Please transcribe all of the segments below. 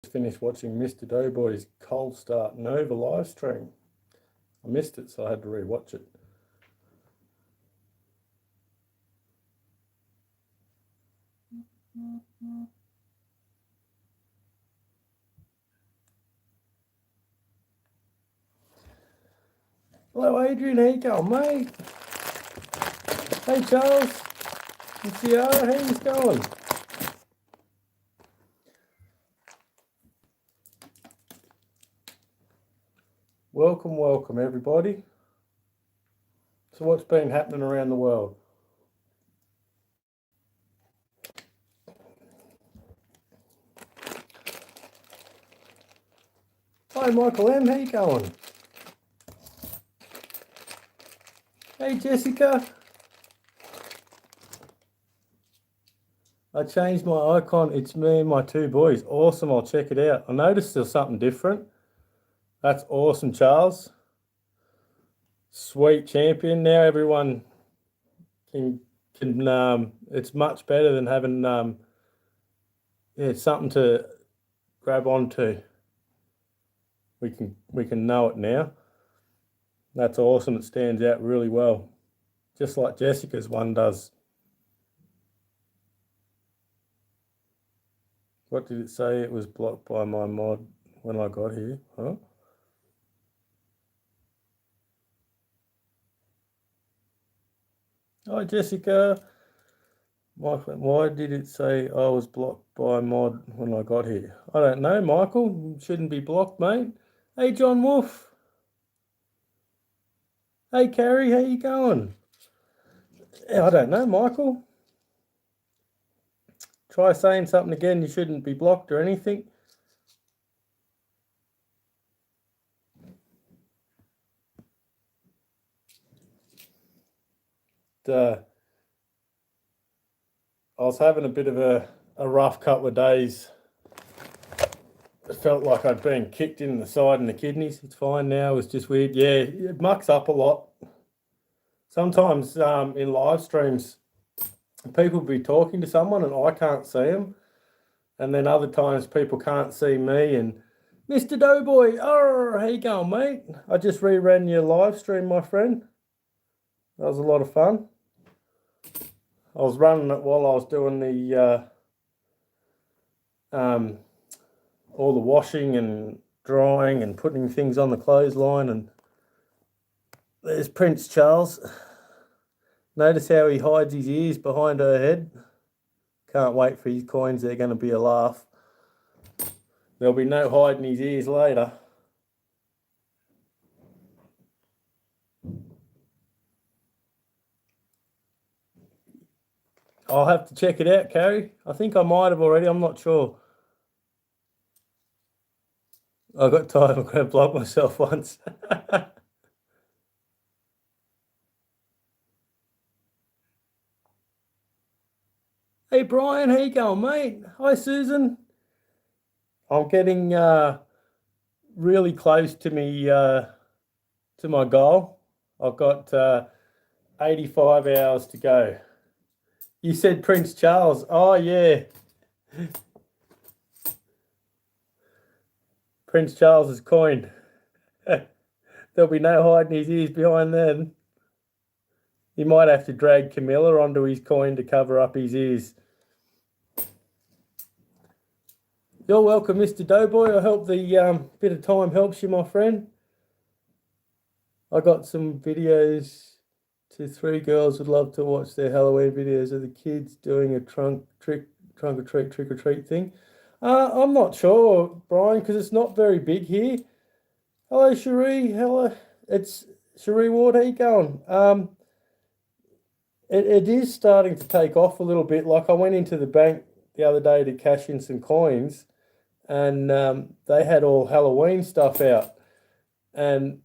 Finished watching Mr. Doughboy's Cold Start Nova live stream. I missed it, so I had to rewatch it. Hello, Adrian. How you going, mate? Hey, Charles. It's Ciara. How you going? Welcome, everybody. So what's been happening around the world? Hi, Michael M. How you going? Hey, Jessica. I changed my icon. It's me and my two boys. Awesome. I'll check it out. I noticed there's something different. That's awesome, Charles. Sweet champion. Now everyone can it's much better than having something to grab onto. We can know it now. That's awesome. It stands out really well, just like Jessica's one does. What did it say? It was blocked by my mod when I got here. Huh? Hi, Jessica. Michael, why did it say I was blocked by mod when I got here? I don't know, Michael. You shouldn't be blocked, mate. Hey, John Wolf. Hey, Carrie, how you going? I don't know, Michael. Try saying something again. You shouldn't be blocked or anything. I was having a bit of a rough couple of days. It felt like I'd been kicked in the side and the kidneys. It's fine now. It's just weird. Yeah, it mucks up a lot. Sometimes in live streams, people will be talking to someone and I can't see them. And then other times people can't see me. And Mr. Doughboy, how you going, mate? I just reran your live stream, my friend. That was a lot of fun. I was running it while I was doing the all the washing and drying and putting things on the clothesline. And there's Prince Charles. Notice how he hides his ears behind her head. Can't wait for his coins. They're going to be a laugh. There'll be no hiding his ears later. I'll have to check it out, Carrie. I think I might have already. I'm not sure. I got tired. I'm going to block myself once. Hey, Brian. How you going, mate? Hi, Susan. I'm getting really close to me to my goal. I've got 85 hours to go. You said Prince Charles. Oh, yeah. Prince Charles's coin. There'll be no hiding his ears behind then. He might have to drag Camilla onto his coin to cover up his ears. You're welcome, Mr. Doughboy. I hope the bit of time helps you, my friend. I got some videos to 3 girls would love to watch their Halloween videos of the kids doing a trunk or treat thing. I'm not sure, Brian, because it's not very big here. Hello, Cherie. Hello. It's Cherie Ward. How you going? It is starting to take off a little bit. Like I went into the bank the other day to cash in some coins, and they had all Halloween stuff out. And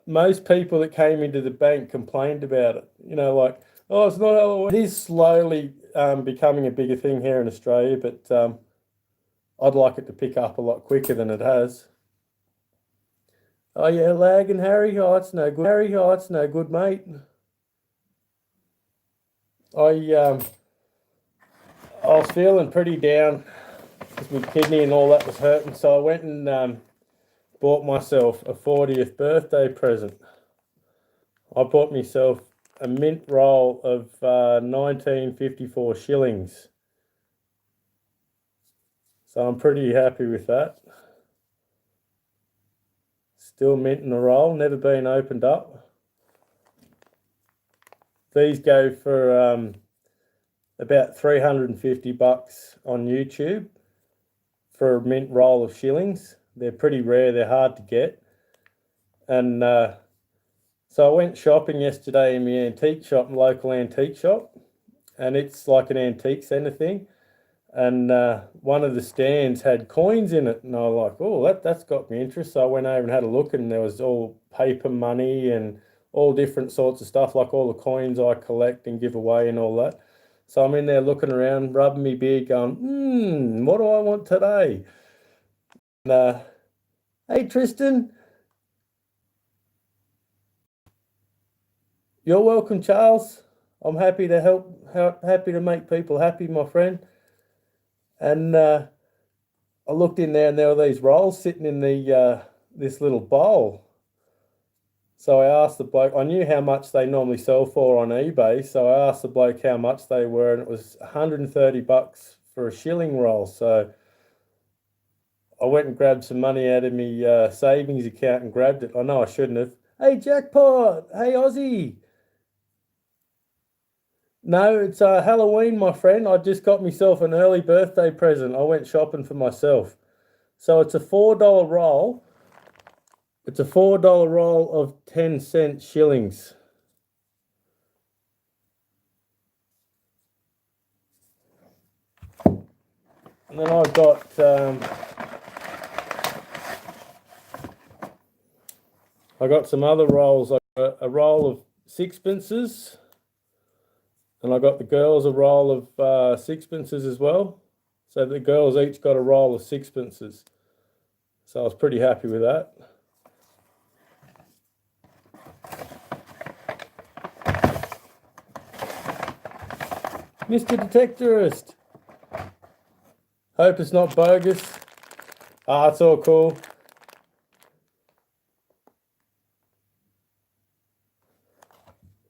most people that came into the bank complained about it. You know, like, oh, it's not Halloween. It is slowly becoming a bigger thing here in Australia, but I'd like it to pick up a lot quicker than it has. Oh, yeah, lagging, Harry. Oh, it's no good. Harry, oh, it's no good, mate. I was feeling pretty down because my kidney and all that was hurting. So I went and bought myself a 40th birthday present. I bought myself a mint roll of 1954 shillings. So I'm pretty happy with that. Still mint in the roll, never been opened up. These go for about $350 on YouTube for a mint roll of shillings. They're pretty rare, they're hard to get. And so I went shopping yesterday in my antique shop, local antique shop, and it's like an antique centre thing. And one of the stands had coins in it, and I was like, oh, that's got me interest. So I went over and had a look, and there was all paper money and all different sorts of stuff, like all the coins I collect and give away and all that. So I'm in there looking around, rubbing my beard, going, what do I want today? And, hey, Tristan. You're welcome, Charles. I'm happy to help, happy to make people happy, my friend. And I looked in there, and there were these rolls sitting in the this little bowl. So I asked the bloke, I knew how much they normally sell for on eBay, so I asked the bloke how much they were, and it was $130 for a shilling roll. So I went and grabbed some money out of my savings account and grabbed it. I know I shouldn't have. Hey, jackpot! Hey, Aussie! No, it's Halloween, my friend. I just got myself an early birthday present. I went shopping for myself. So it's a $4 roll. It's a $4 roll of 10-cent shillings. And then I've got I got some other rolls. I got a roll of sixpences. And I got the girls a roll of sixpences as well. So the girls each got a roll of sixpences. So I was pretty happy with that. Mr. Detectorist. Hope it's not bogus. It's all cool.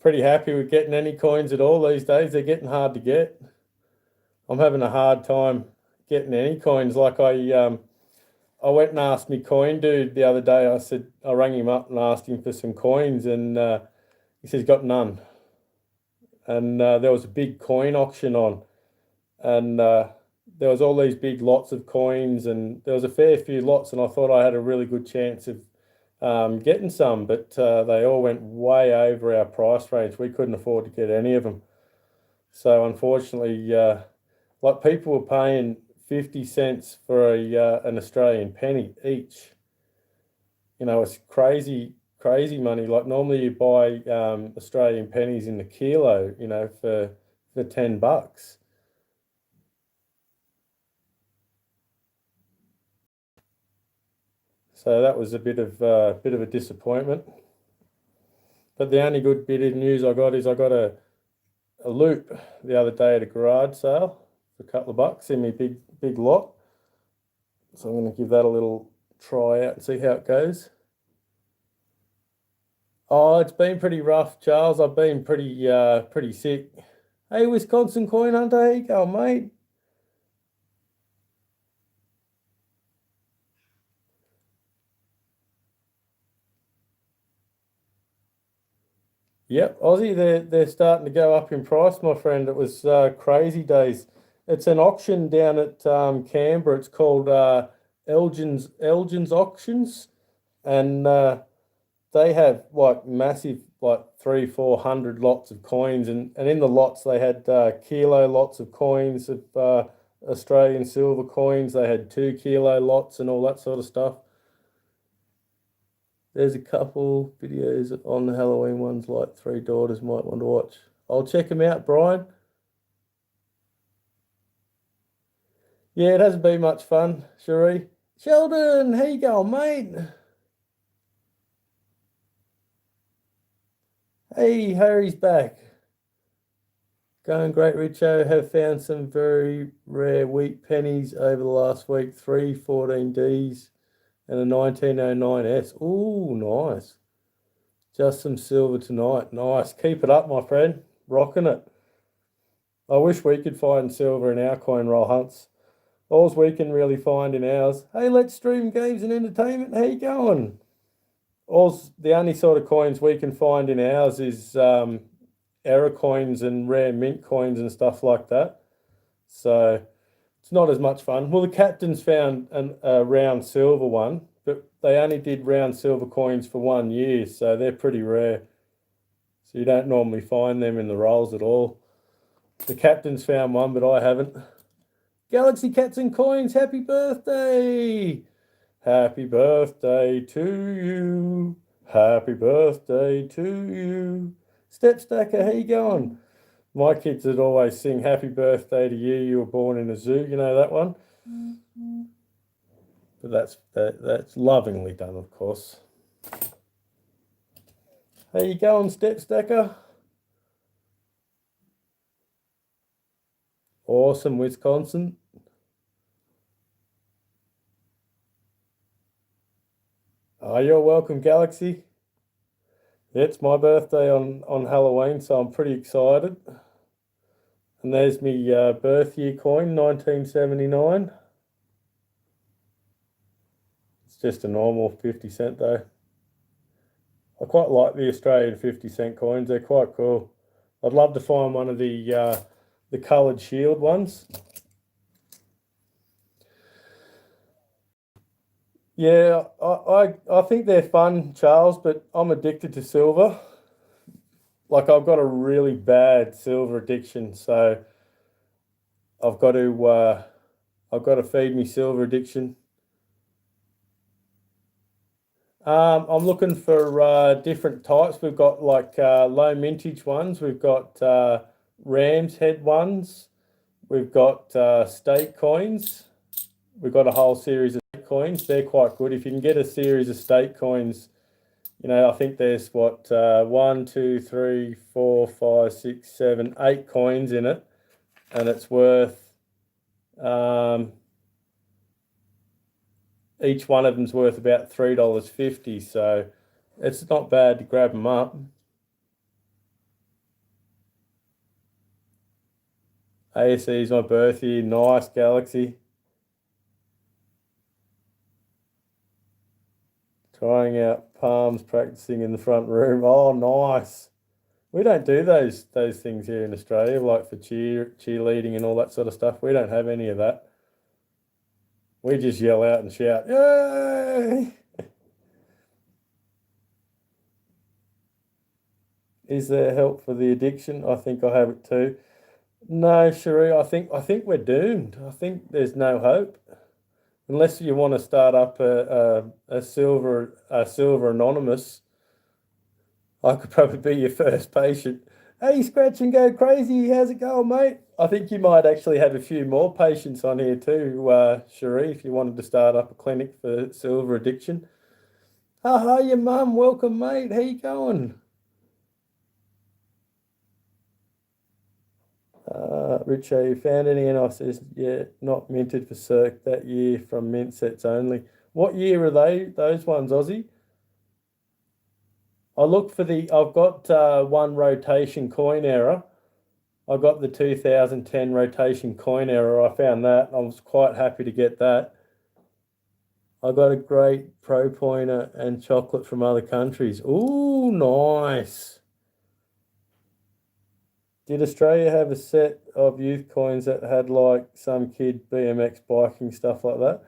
Pretty happy with getting any coins at all these days. They're getting hard to get. I'm having a hard time getting any coins. Like I went and asked me coin dude the other day. I rang him up and asked him for some coins, and he says he's got none. And there was a big coin auction on, and there was all these big lots of coins, and there was a fair few lots, and I thought I had a really good chance of getting some, but they all went way over our price range. We couldn't afford to get any of them. So unfortunately, like people were paying 50 cents for an Australian penny each. You know, it's crazy money. Like normally you buy Australian pennies in the kilo, you know, for $10. So that was a bit of a disappointment. But the only good bit of news I got is I got a loop the other day at a garage sale for a couple of bucks in my big lot. So I'm going to give that a little try out and see how it goes. Oh, it's been pretty rough, Charles. I've been pretty sick. Hey, Wisconsin Coin Hunter, how you going, mate? Yep, Aussie, they're starting to go up in price, my friend. It was crazy days. It's an auction down at Canberra. It's called Elgin's Auctions, and they have like massive, like 300-400 lots of coins, and in the lots they had kilo lots of coins of Australian silver coins. They had 2 kilo lots and all that sort of stuff. There's a couple videos on the Halloween ones, like Three Daughters might want to watch. I'll check them out, Brian. Yeah, it hasn't been much fun, Cherie. Sheldon, how you going, mate? Hey, Harry's back. Going great, Richo. Have found some very rare wheat pennies over the last week. 3 14Ds and a 1909S. Ooh, nice. Just some silver tonight. Nice. Keep it up, my friend. Rocking it. I wish we could find silver in our coin roll hunts. All we can really find in ours. Hey, let's stream games and entertainment. How you going? The only sort of coins we can find in ours is error coins and rare mint coins and stuff like that. So it's not as much fun. Well, the captains found a round silver one, but they only did round silver coins for 1 year, so they're pretty rare. So you don't normally find them in the rolls at all. The captains found one, but I haven't. Galaxy Cats and Coins, happy birthday! Happy birthday to you. Happy birthday to you. Step Stacker, how you going? My kids would always sing happy birthday to you. You were born in a zoo. You know that one? But that's lovingly done, of course. How you going, Step Stacker? Awesome, Wisconsin. Oh, you're welcome, Galaxy. It's my birthday on Halloween, so I'm pretty excited. And there's me birth year coin, 1979. It's just a normal 50 cent though. I quite like the Australian 50 cent coins. They're quite cool. I'd love to find one of the coloured shield ones. Yeah, I think they're fun, Charles, but I'm addicted to silver. Like I've got a really bad silver addiction, so I've got to feed me silver addiction. I'm looking for different types. We've got like low mintage ones. We've got Ram's head ones. We've got state coins. We've got a whole series of state coins. They're quite good. If you can get a series of state coins, I think there's what 1, 2, 3, 4, 5, 6, 7, 8 coins in it, and it's worth each one of them's worth about $3.50. So it's not bad to grab them up. ASE is my birth year. Nice, Galaxy. Trying out palms, practicing in the front room. Oh, nice. We don't do those things here in Australia, like for cheerleading and all that sort of stuff. We don't have any of that. We just yell out and shout, "Yay!" Is there help for the addiction? I think I have it too. No, Cherie, I think we're doomed. I think there's no hope. Unless you want to start up a silver anonymous, I could probably be your first patient. Hey, Scratch and Go Crazy, how's it going, mate? I think you might actually have a few more patients on here too, Cherie, if you wanted to start up a clinic for silver addiction. Hi, your mum, welcome, mate. How you going? Richo, you found any? And I says, yeah, not minted for Cirque that year from mint sets only. What year are those ones, Aussie? I've got one rotation coin error. I got the 2010 rotation coin error. I found that. I was quite happy to get that. I got a great pro pointer and chocolate from other countries. Ooh, nice. Did Australia have a set of youth coins that had like some kid BMX biking stuff like that?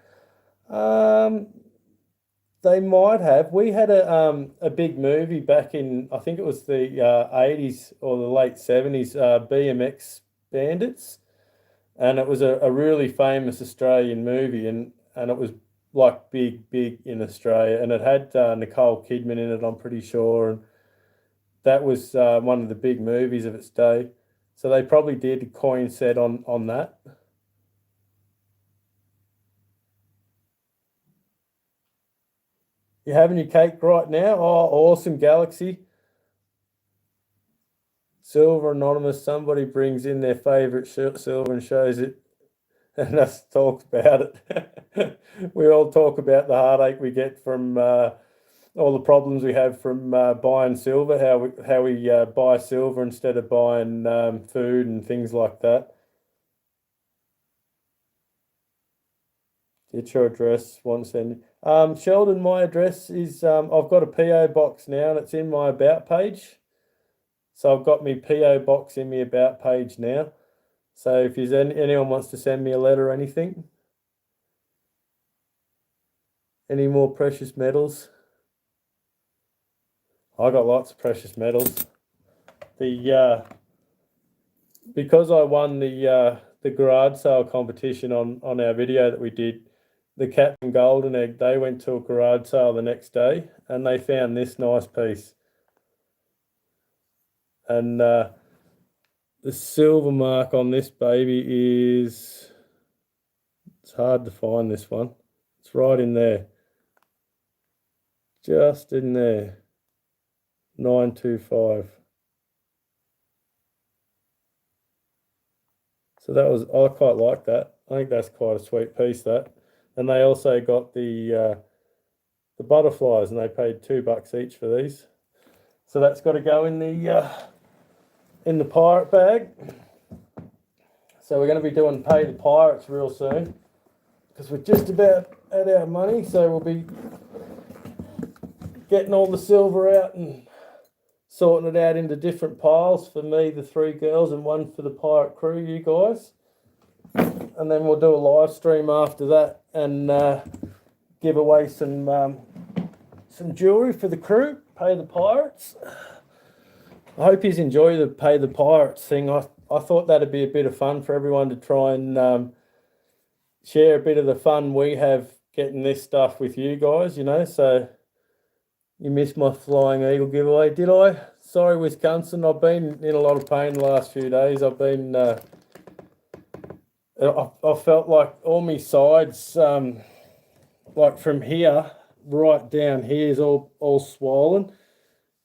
They might have. We had a big movie back in, I think it was the 80s or the late 70s, BMX Bandits, and it was a really famous Australian movie, and it was like big in Australia, and it had Nicole Kidman in it, I'm pretty sure, and that was one of the big movies of its day. So they probably did a coin set on that. You having your cake right now? Oh, awesome, Galaxy. Silver Anonymous, somebody brings in their favourite silver and shows it, and us talks about it. We all talk about the heartache we get from all the problems we have from buying silver, how we buy silver instead of buying food and things like that. Get your address, one send. Sheldon, my address is I've got a PO box now, and it's in my about page. So I've got my PO box in my about page now. So if there's anyone wants to send me a letter or anything, any more precious metals? I got lots of precious metals. Because I won the garage sale competition on our video that we did, the Captain Golden Egg, they went to a garage sale the next day and they found this nice piece. And the silver mark on this baby is, it's hard to find this one. It's right in there. Just in there. 925. So that was, I quite like that. I think that's quite a sweet piece, that. And they also got the butterflies, and they paid $2 each for these. So that's got to go in the pirate bag. So we're going to be doing pay the pirates real soon, because we're just about at our money. So we'll be getting all the silver out and sorting it out into different piles for me, the 3 girls, and one for the pirate crew, you guys. And then we'll do a live stream after that and give away some jewellery for the crew, pay the pirates. I hope you enjoy the pay the pirates thing. I thought that'd be a bit of fun for everyone to try and share a bit of the fun we have getting this stuff with you guys, you know. So you missed my Flying Eagle giveaway, did I? Sorry, Wisconsin. I've been in a lot of pain the last few days. I've been... I felt like all my sides, like from here right down here, is all swollen,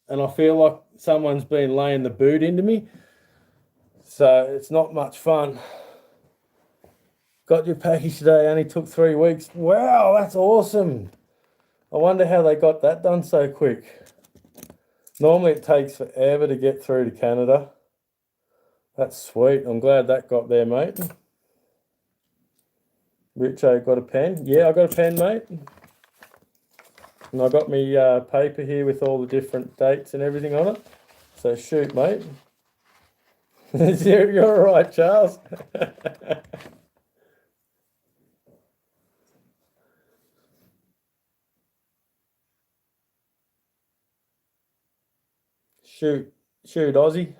and I feel like someone's been laying the boot into me. So it's not much fun. Got your package today. Only took 3 weeks. Wow, that's awesome. I wonder how they got that done so quick. Normally it takes forever to get through to Canada. That's sweet. I'm glad that got there, mate. Richo, got a pen? Yeah, I got a pen, mate. And I got me paper here with all the different dates and everything on it. So shoot, mate. You're all right, Charles. Shoot, Aussie.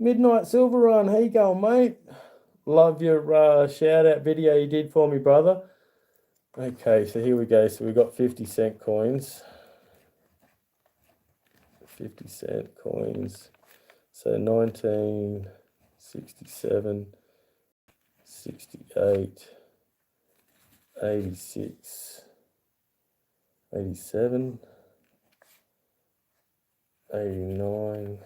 Midnight Silver Run, how you going, mate? Love your shout out video you did for me, brother. Okay, so here we go. So we got 50-cent coins. 50-cent coins. So 1967, 68, 86, 87, 89,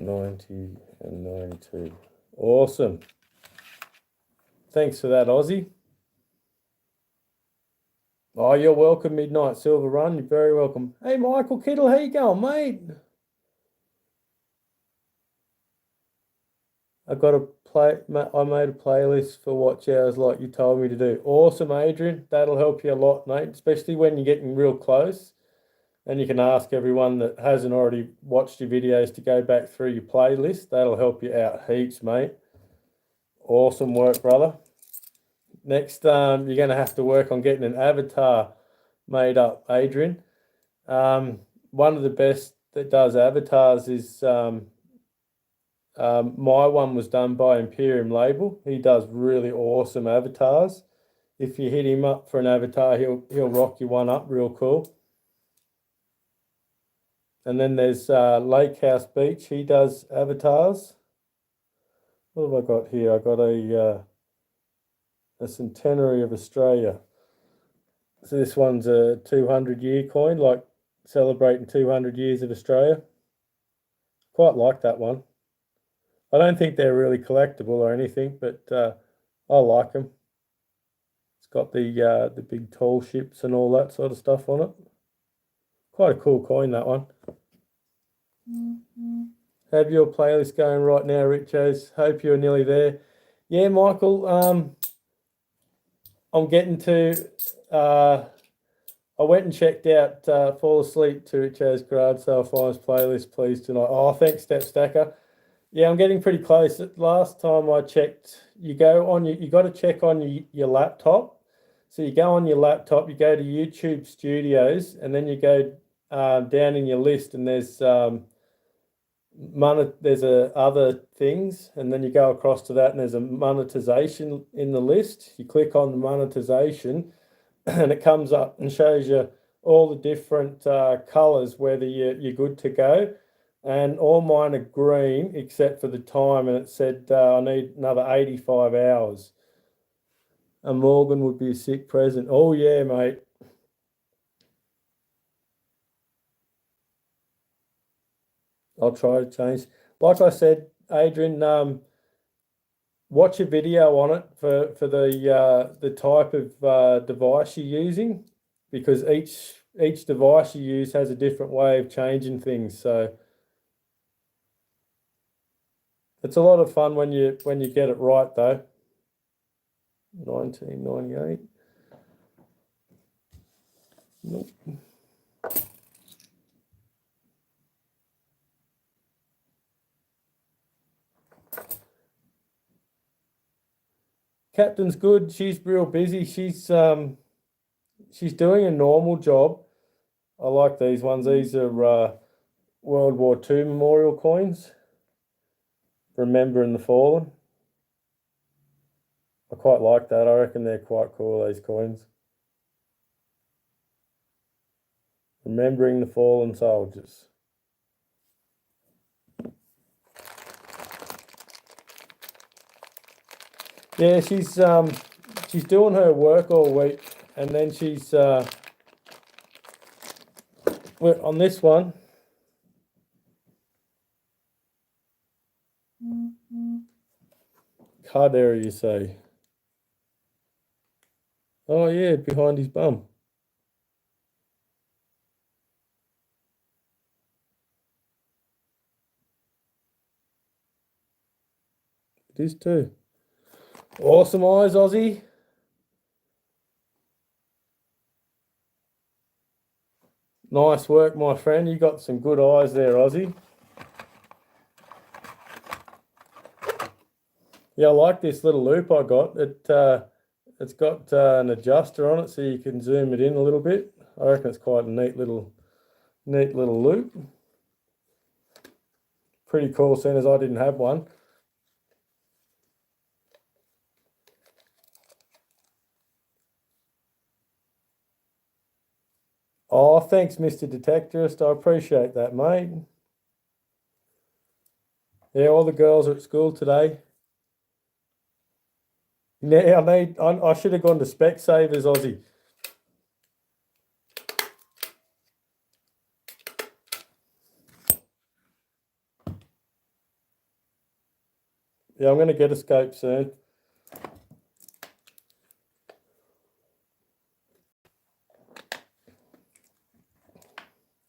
90 and 92. Awesome. Thanks for that, Aussie. Oh, you're welcome, Midnight Silver Run. You're very welcome. Hey, Michael Kittle, how you going, mate? I made a playlist for watch hours like you told me to do. Awesome, Adrian. That'll help you a lot, mate, especially when you're getting real close. And you can ask everyone that hasn't already watched your videos to go back through your playlist. That'll help you out heaps, mate. Awesome work, brother. Next, you're going to have to work on getting an avatar made up, Adrian. One of the best that does avatars is my one was done by Imperium Label. He does really awesome avatars. If you hit him up for an avatar, he'll rock you one up real cool. And then there's Lake House Beach. He does avatars. What have I got here? I got a centenary of Australia. So this one's a 200-year coin, like celebrating 200 years of Australia. Quite like that one. I don't think they're really collectible or anything, but I like them. It's got the big tall ships and all that sort of stuff on it. Quite a cool coin, that one. Have your playlist going right now, Richos? Hope you're nearly there. Yeah, Michael. I'm getting to. I went and checked out Fall Asleep to Rich's Garage Sale Finds playlist, please, tonight. Oh, thanks, Step Stacker. Yeah, I'm getting pretty close. Last time I checked, you got to check on your laptop. So you go on your laptop, you go to YouTube Studios, and then you go down in your list, and there's other things, and then you go across to that, and there's a monetization in the list. You click on the monetization, and it comes up and shows you all the different colors, whether you're good to go. And all mine are green except for the time, and it said I need another 85 hours. And Morgan would be a sick present. Oh yeah, mate. I'll try to change. Like I said, Adrian, watch a video on it for the type of device you're using, because each device you use has a different way of changing things. So it's a lot of fun when you get it right, though. 1998. Nope. Captain's good. She's real busy. She's doing a normal job. I like these ones. These are World War II memorial coins, remembering the fallen. I quite like that. I reckon they're quite cool, these coins. Remembering the fallen soldiers. Yeah, she's doing her work all week, and then she's on this one. Card area, you say? Oh yeah, behind his bum. It is too. Awesome eyes, Aussie. Nice work, my friend. You got some good eyes there, Aussie. Yeah, I like this little loop I got. It's got an adjuster on it, so you can zoom it in a little bit. I reckon it's quite a neat little loop. Pretty cool, seeing as I didn't have one. Oh, thanks, Mr. Detectorist. I appreciate that, mate. Yeah, all the girls are at school today. Yeah, I should have gone to Specsavers, Aussie. Yeah, I'm going to get a scope soon.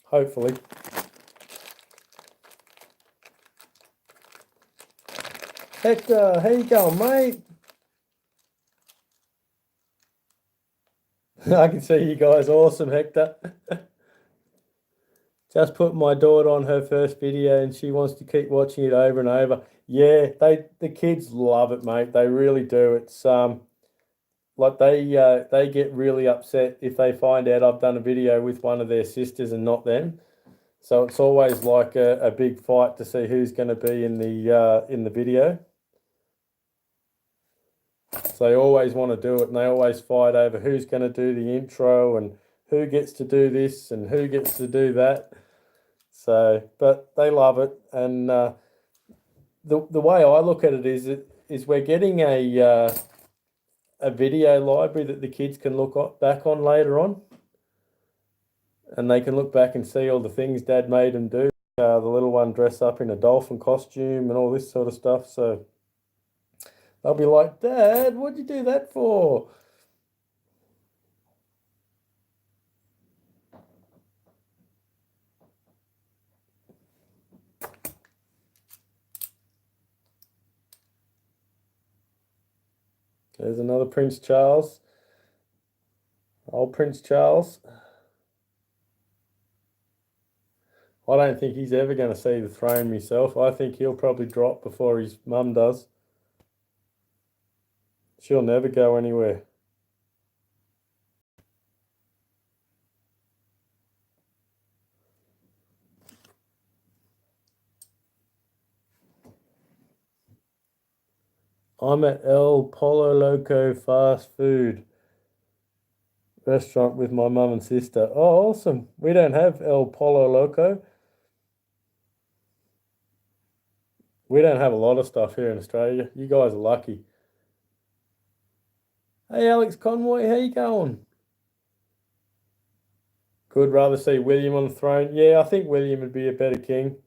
Hopefully. Hector, how you going, mate? I can see you guys. Awesome, Hector. Just put my daughter on her first video, and she wants to keep watching it over and over. Yeah, the kids love it, mate. They really do. It's like they get really upset if they find out I've done a video with one of their sisters and not them. So it's always like a big fight to see who's going to be in the video. So they always want to do it, and they always fight over who's going to do the intro and who gets to do this and who gets to do that. So, but they love it, and the way I look at it is we're getting a video library that the kids can look back on later on, and they can look back and see all the things Dad made them do. The little one dress up in a dolphin costume and all this sort of stuff. So they'll be like, Dad, what'd you do that for? There's another Prince Charles. Old Prince Charles. I don't think he's ever going to see the throne myself. I think he'll probably drop before his mum does. She'll never go anywhere. I'm at El Pollo Loco fast food restaurant with my mum and sister. Oh, awesome. We don't have El Pollo Loco. We don't have a lot of stuff here in Australia. You guys are lucky. Hey, Alex Conroy, how you going? Could rather see William on the throne. Yeah, I think William would be a better king.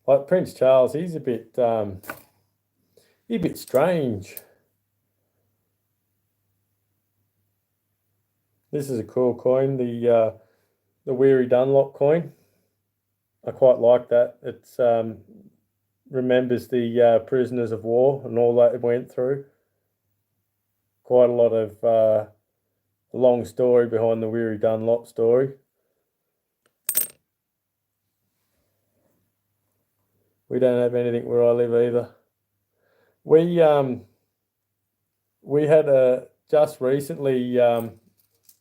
Like Prince Charles, he's a bit strange. This is a cool coin, the Weary Dunlop coin. I quite like that. It's remembers the prisoners of war and all that it went through. Quite a lot of long story behind the Weary Dunlop story. We don't have anything where I live either. We had just recently,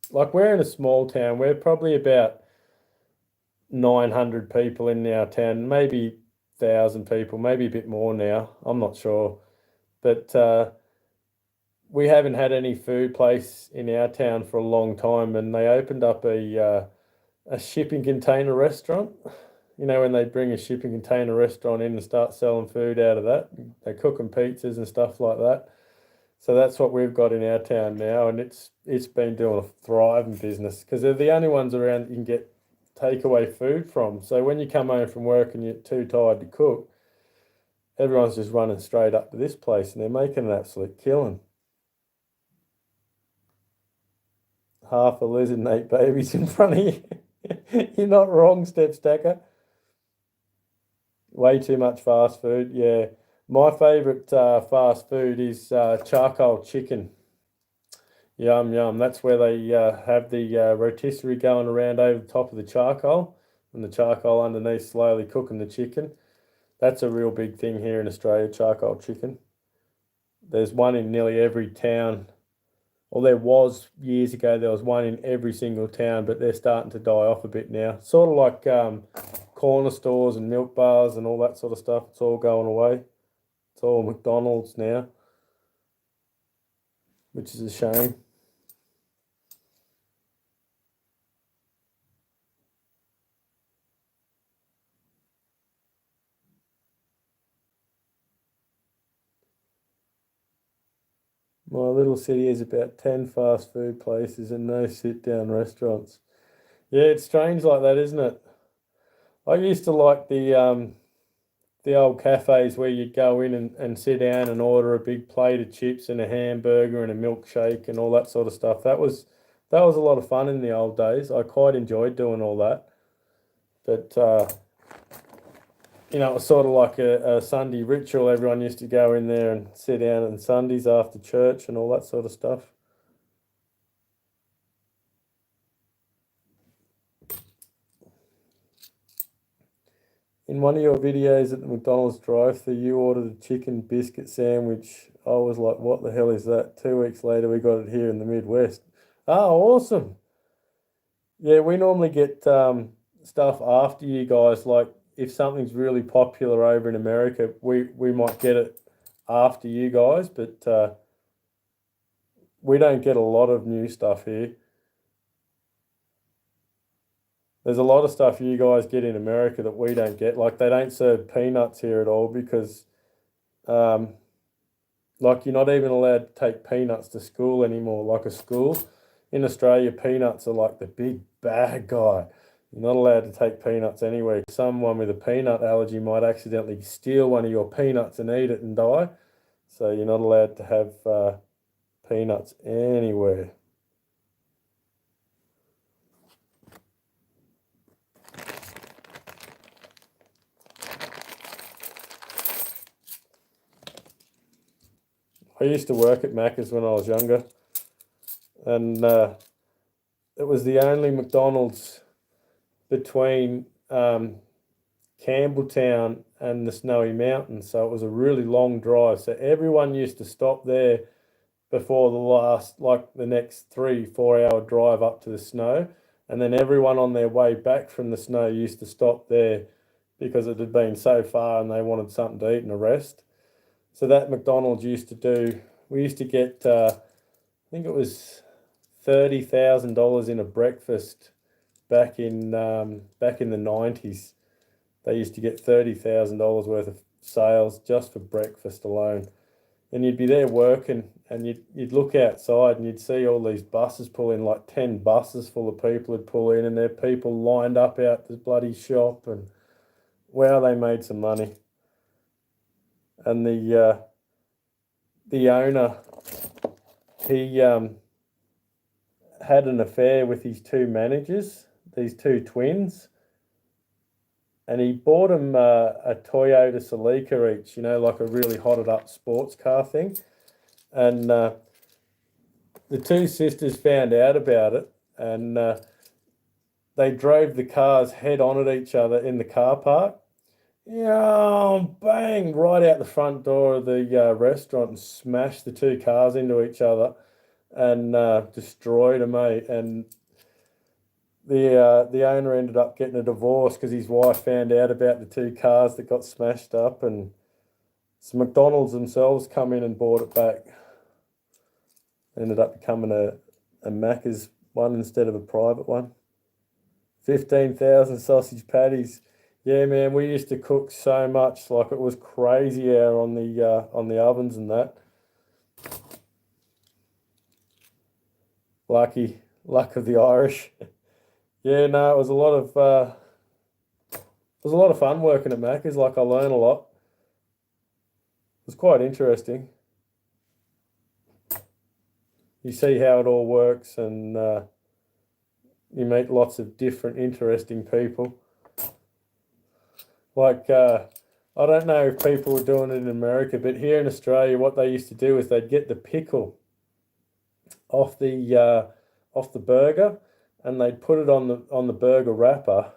like we're in a small town. We're probably about 900 people in our town, maybe 1,000 people, maybe a bit more now. I'm not sure, but we haven't had any food place in our town for a long time, and they opened up a shipping container restaurant. You know, when they bring a shipping container restaurant in and start selling food out of that, they're cooking pizzas and stuff like that. So that's what we've got in our town now, and it's been doing a thriving business because they're the only ones around that you can get takeaway food from. So when you come home from work and you're too tired to cook, everyone's just running straight up to this place, and they're making an absolute killing. Half a lizard and 8 babies in front of you. You're not wrong, Step Stacker. Way too much fast food. Yeah. My favourite fast food is charcoal chicken. Yum, yum. That's where they have the rotisserie going around over the top of the charcoal and the charcoal underneath slowly cooking the chicken. That's a real big thing here in Australia, charcoal chicken. There's one in nearly every town. Well, there was years ago, there was one in every single town, but they're starting to die off a bit now. Sort of like corner stores and milk bars and all that sort of stuff. It's all going away. It's all McDonald's now, which is a shame. My little city has about 10 fast food places and no sit-down restaurants. Yeah, it's strange like that, isn't it? I used to like the old cafes where you'd go in and sit down and order a big plate of chips and a hamburger and a milkshake and all that sort of stuff. That was a lot of fun in the old days. I quite enjoyed doing all that. But you know, it was sort of like a Sunday ritual. Everyone used to go in there and sit down on Sundays after church and all that sort of stuff. In one of your videos at the McDonald's drive-thru, you ordered a chicken biscuit sandwich. I was like, what the hell is that? 2 weeks later, we got it here in the Midwest. Oh, awesome. Yeah, we normally get stuff after you guys. Like if something's really popular over in America, we might get it after you guys, but we don't get a lot of new stuff here. There's a lot of stuff you guys get in America that we don't get. Like they don't serve peanuts here at all because, Like you're not even allowed to take peanuts to school anymore. Like a school in Australia, peanuts are like the big bad guy. You're not allowed to take peanuts anywhere. Someone with a peanut allergy might accidentally steal one of your peanuts and eat it and die. So you're not allowed to have peanuts anywhere. I used to work at Macca's when I was younger, and it was the only McDonald's between Campbelltown and the Snowy Mountains, so it was a really long drive. So everyone used to stop there before the next 3-4 hour drive up to the snow, and then everyone on their way back from the snow used to stop there because it had been so far and they wanted something to eat and a rest. So that McDonald's we used to get, I think it was $30,000 in a breakfast back in the 90s. They used to get $30,000 worth of sales just for breakfast alone. And you'd be there working, and you'd look outside and you'd see all these buses pull in, like 10 buses full of people would pull in, and there are people lined up out the bloody shop, and wow, they made some money. And the owner, he had an affair with his two managers, these two twins, and he bought them a Toyota Celica each, like a really hotted up sports car thing. And the two sisters found out about it, and they drove the cars head on at each other in the car park. Yeah, bang, right out the front door of the restaurant, and smashed the two cars into each other and destroyed them, mate. And the owner ended up getting a divorce because his wife found out about the two cars that got smashed up, and so McDonald's themselves come in and bought it back. Ended up becoming a Macca's one instead of a private one. 15,000 sausage patties. Yeah, man, we used to cook so much, like it was crazy out on the ovens and that. Luck of the Irish. Yeah, no, it was a lot of fun working at Macca's. Like I learned a lot. It was quite interesting. You see how it all works, and you meet lots of different interesting people. Like, I don't know if people were doing it in America, but here in Australia, what they used to do is they'd get the pickle off the burger, and they'd put it on the burger wrapper,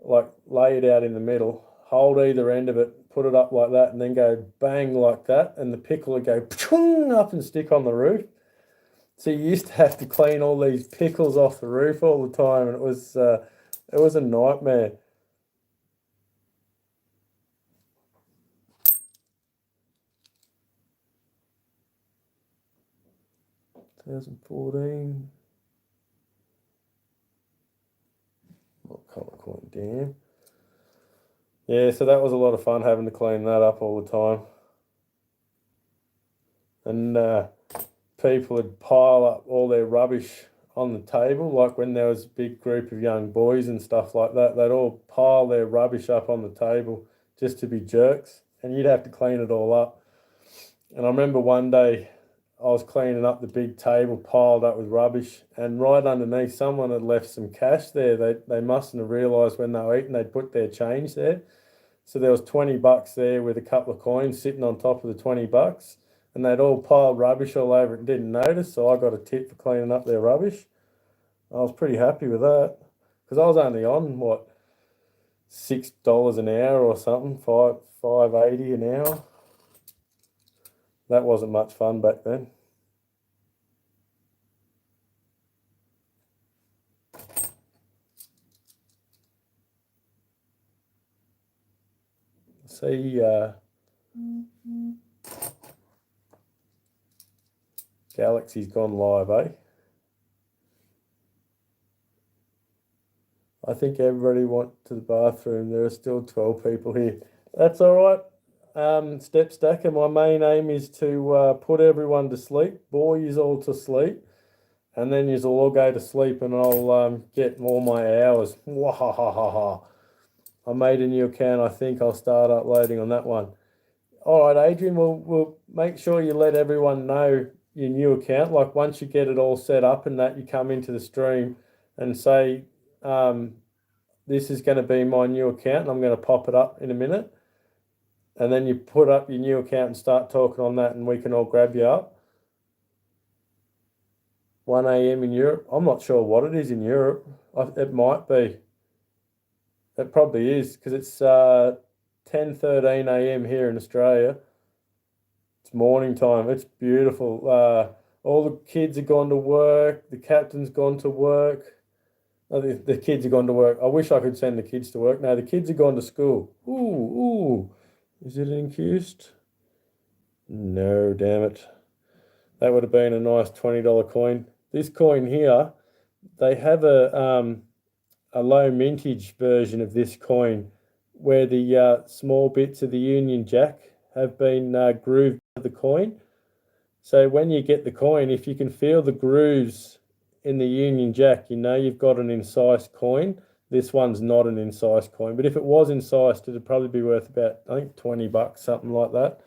like lay it out in the middle, hold either end of it, put it up like that, and then go bang like that, and the pickle would go up and stick on the roof. So you used to have to clean all these pickles off the roof all the time, and it was a nightmare. 2014. What colour coin? Damn. Yeah, so that was a lot of fun having to clean that up all the time. And people would pile up all their rubbish on the table, like when there was a big group of young boys and stuff like that, they'd all pile their rubbish up on the table just to be jerks, and you'd have to clean it all up. And I remember one day I was cleaning up the big table piled up with rubbish, and right underneath someone had left some cash there. They mustn't have realised when they were eating they'd put their change there. So there was $20 there with a couple of coins sitting on top of the $20, and they'd all piled rubbish all over it and didn't notice, so I got a tip for cleaning up their rubbish. I was pretty happy with that, because I was only on, what, $6 an hour or something, $5.80 an hour. That wasn't much fun back then. See, Galaxy's gone live, eh? I think everybody went to the bathroom. There are still 12 people here. That's all right. Step Stacker, my main aim is to put everyone to sleep, bore you all to sleep, and then you'll all go to sleep and I'll get all my hours. Wahahaha. I made a new account. I think I'll start uploading on that one. All right, Adrian, we'll make sure you let everyone know your new account. Like once you get it all set up and that, you come into the stream and say, this is going to be my new account and I'm going to pop it up in a minute. And then you put up your new account and start talking on that and we can all grab you up. 1 a.m. in Europe. I'm not sure what it is in Europe. It might be. It probably is because it's 10:13 a.m. here in Australia. It's morning time. It's beautiful. All the kids have gone to work. The captain's gone to work. Oh, the kids have gone to work. I wish I could send the kids to work. No, the kids have gone to school. Ooh. Is it incused? No, damn it. That would have been a nice $20 coin. This coin here, they have a low mintage version of this coin where the small bits of the Union Jack have been grooved to the coin. So when you get the coin, if you can feel the grooves in the Union Jack, you know you've got an incised coin. This one's not an incised coin, but if it was incised, it'd probably be worth about, I think, $20, something like that.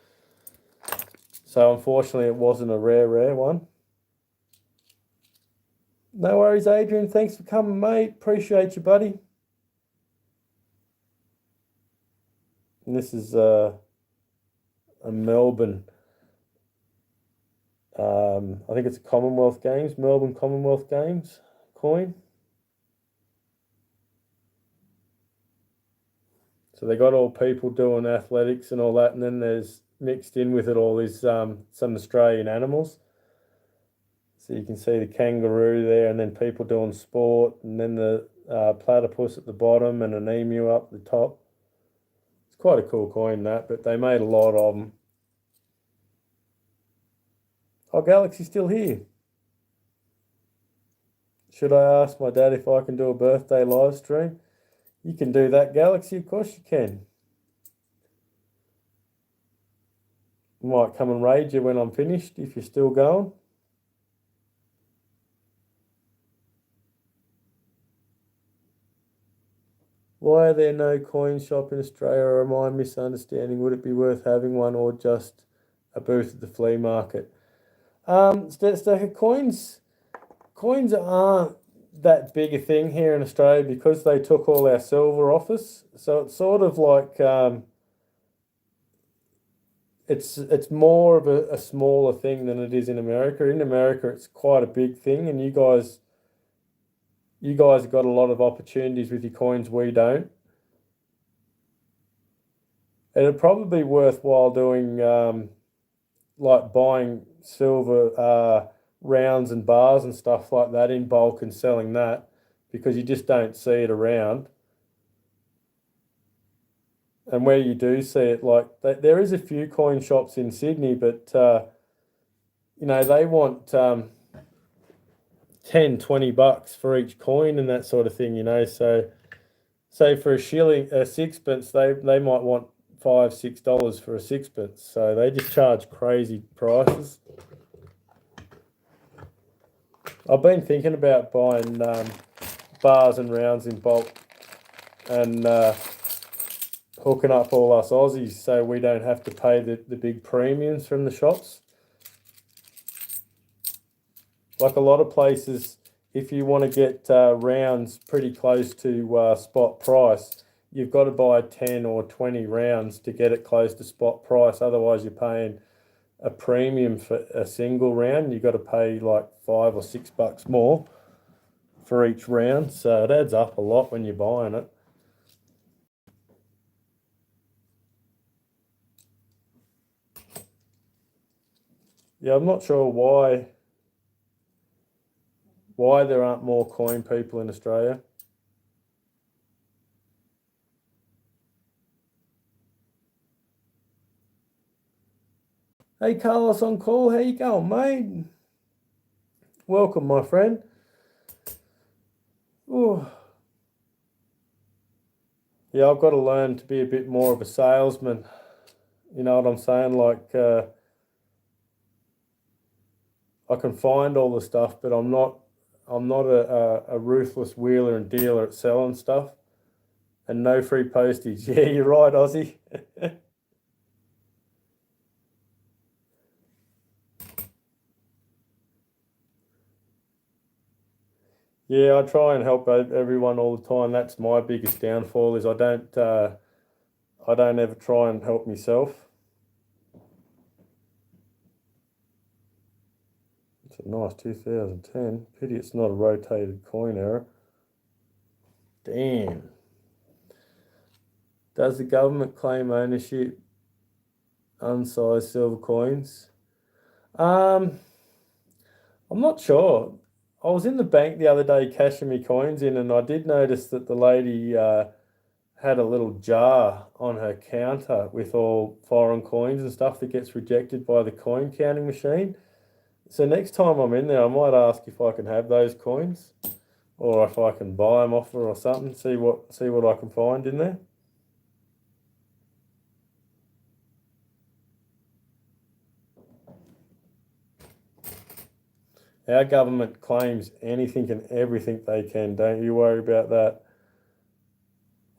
So unfortunately, it wasn't a rare one. No worries, Adrian. Thanks for coming, mate. Appreciate you, buddy. And this is a Melbourne. I think it's Commonwealth Games, Melbourne Commonwealth Games coin. So they got all people doing athletics and all that, and then there's mixed in with it all is some Australian animals. So you can see the kangaroo there, and then people doing sport, and then the platypus at the bottom and an emu up the top. It's quite a cool coin, that, but they made a lot of them. Oh, Galaxy's still here. Should I ask my dad if I can do a birthday live stream? You can do that, Galaxy. Of course you can. Might come and raid you when I'm finished if you're still going. Why are there no coin shop in Australia, or am I misunderstanding? Would it be worth having one or just a booth at the flea market? Stacker, coins aren't that big a thing here in Australia because they took all our silver off us. So it's sort of like it's more of a smaller thing than it is in America. In America, it's quite a big thing, and you guys have got a lot of opportunities with your coins we don't. It'd probably be worthwhile doing like buying silver rounds and bars and stuff like that in bulk and selling that, because you just don't see it around. And where you do see it, like there is a few coin shops in Sydney, but you know, they want $10-20 for each coin and that sort of thing, you know. So say for a sixpence, they might want $5-6 for a sixpence. So they just charge crazy prices. I've been thinking about buying bars and rounds in bulk and hooking up all us Aussies so we don't have to pay the big premiums from the shops. Like a lot of places, if you want to get rounds pretty close to spot price, you've got to buy 10 or 20 rounds to get it close to spot price. Otherwise, you're paying a premium for a single round. You've got to pay like $5 or $6 more for each round. So it adds up a lot when you're buying it. Yeah, I'm not sure why there aren't more coin people in Australia. Hey, Carlos on call. How you going, mate? Welcome, my friend. Ooh. Yeah, I've got to learn to be a bit more of a salesman You know what I'm saying? Like, I can find all the stuff, but I'm not a ruthless wheeler and dealer at selling stuff. And no free postage. Yeah, you're right, Aussie. Yeah, I try and help everyone all the time. That's my biggest downfall is I don't ever try and help myself. It's a nice 2010. Pity it's not a rotated coin error. Damn. Does the government claim ownership unsized silver coins? Um, I'm not sure. I was in the bank the other day cashing my coins in, and I did notice that the lady had a little jar on her counter with all foreign coins and stuff that gets rejected by the coin counting machine. So next time I'm in there, I might ask if I can have those coins or if I can buy them off her or something. See what I can find in there. Our government claims anything and everything they can. Don't you worry about that.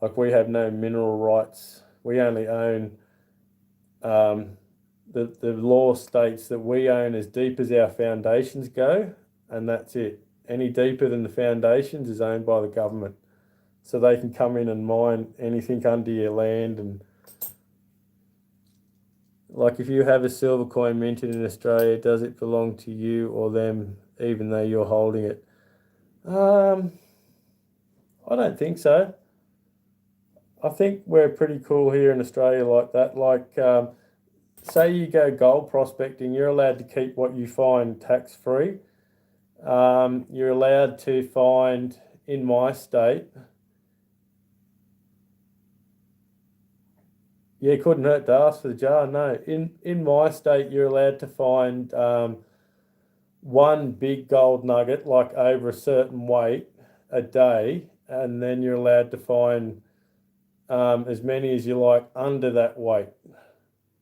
Like we have no mineral rights. We only own um, the law states that we own as deep as our foundations go, and that's it. Any deeper than the foundations is owned by the government. So they can come in and mine anything under your land. And like if you have a silver coin minted in Australia, does it belong to you or them, even though you're holding it? I don't think so. I think we're pretty cool here in Australia like that. Like, say you go gold prospecting, you're allowed to keep what you find tax free. You're allowed to find in my state. Yeah, couldn't hurt to ask for the jar. No, in my state, you're allowed to find one big gold nugget, like over a certain weight, a day, and then you're allowed to find as many as you like under that weight.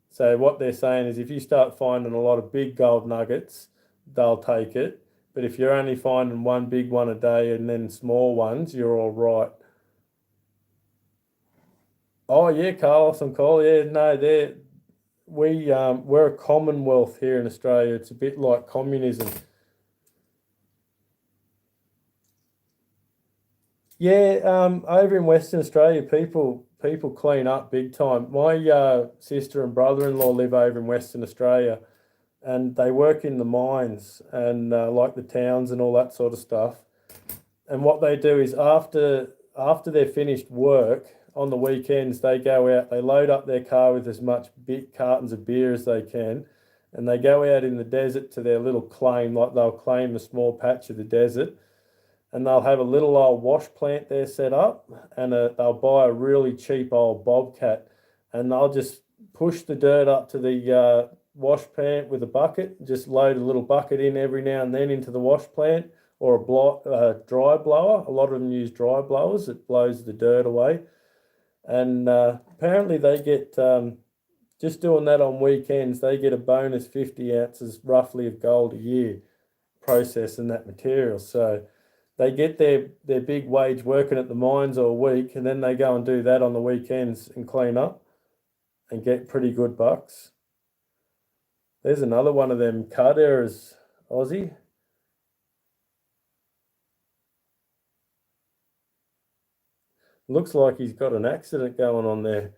So what they're saying is, if you start finding a lot of big gold nuggets, they'll take it. But if you're only finding one big one a day and then small ones, you're all right. Oh yeah, Carlos and Cole. Yeah, no, we're a commonwealth here in Australia. It's a bit like communism. Yeah, over in Western Australia, people clean up big time. My sister and brother-in-law live over in Western Australia, and they work in the mines and like the towns and all that sort of stuff. And what they do is after they're finished work on the weekends, they go out, they load up their car with as much big cartons of beer as they can, and they go out in the desert to their little claim, like they'll claim a small patch of the desert, and they'll have a little old wash plant there set up, and they'll buy a really cheap old bobcat, and they'll just push the dirt up to the wash plant with a bucket, just load a little bucket in every now and then into the wash plant, or dry blower. A lot of them use dry blowers. It blows the dirt away, and apparently they get just doing that on weekends. They get a bonus 50 ounces roughly of gold a year processing that material. So they get their big wage working at the mines all week, and then they go and do that on the weekends and clean up and get pretty good bucks. There's another one of them cut errors, Aussie. Looks like he's got an accident going on there.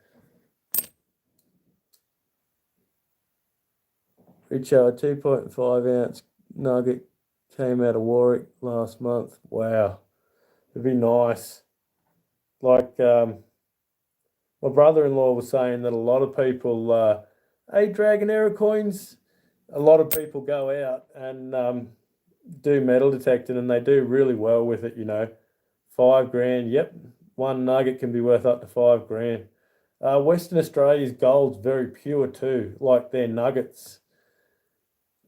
Richo, a 2.5 ounce nugget came out of Warwick last month. Wow, it'd be nice. Like my brother-in-law was saying that a lot of people, hey, Dragon Error coins, a lot of people go out and do metal detecting, and they do really well with it. 5 grand. Yep, one nugget can be worth up to 5 grand. Western Australia's gold's very pure too, like their nuggets.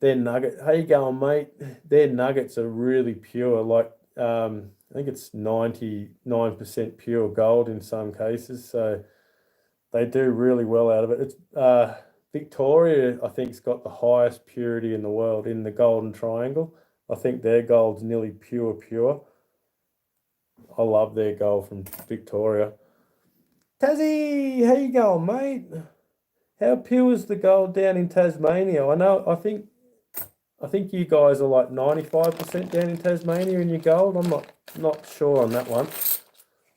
Their nugget, how you going, mate? Their nuggets are really pure. Like I think it's 99% pure gold in some cases. So They do really well out of it. It's Victoria, I think, has got the highest purity in the world in the Golden Triangle. I think their gold's nearly pure. I love their gold from Victoria. Tassie, how you going, mate? How pure is the gold down in Tasmania? I think you guys are like 95% down in Tasmania in your gold. I'm not sure on that one.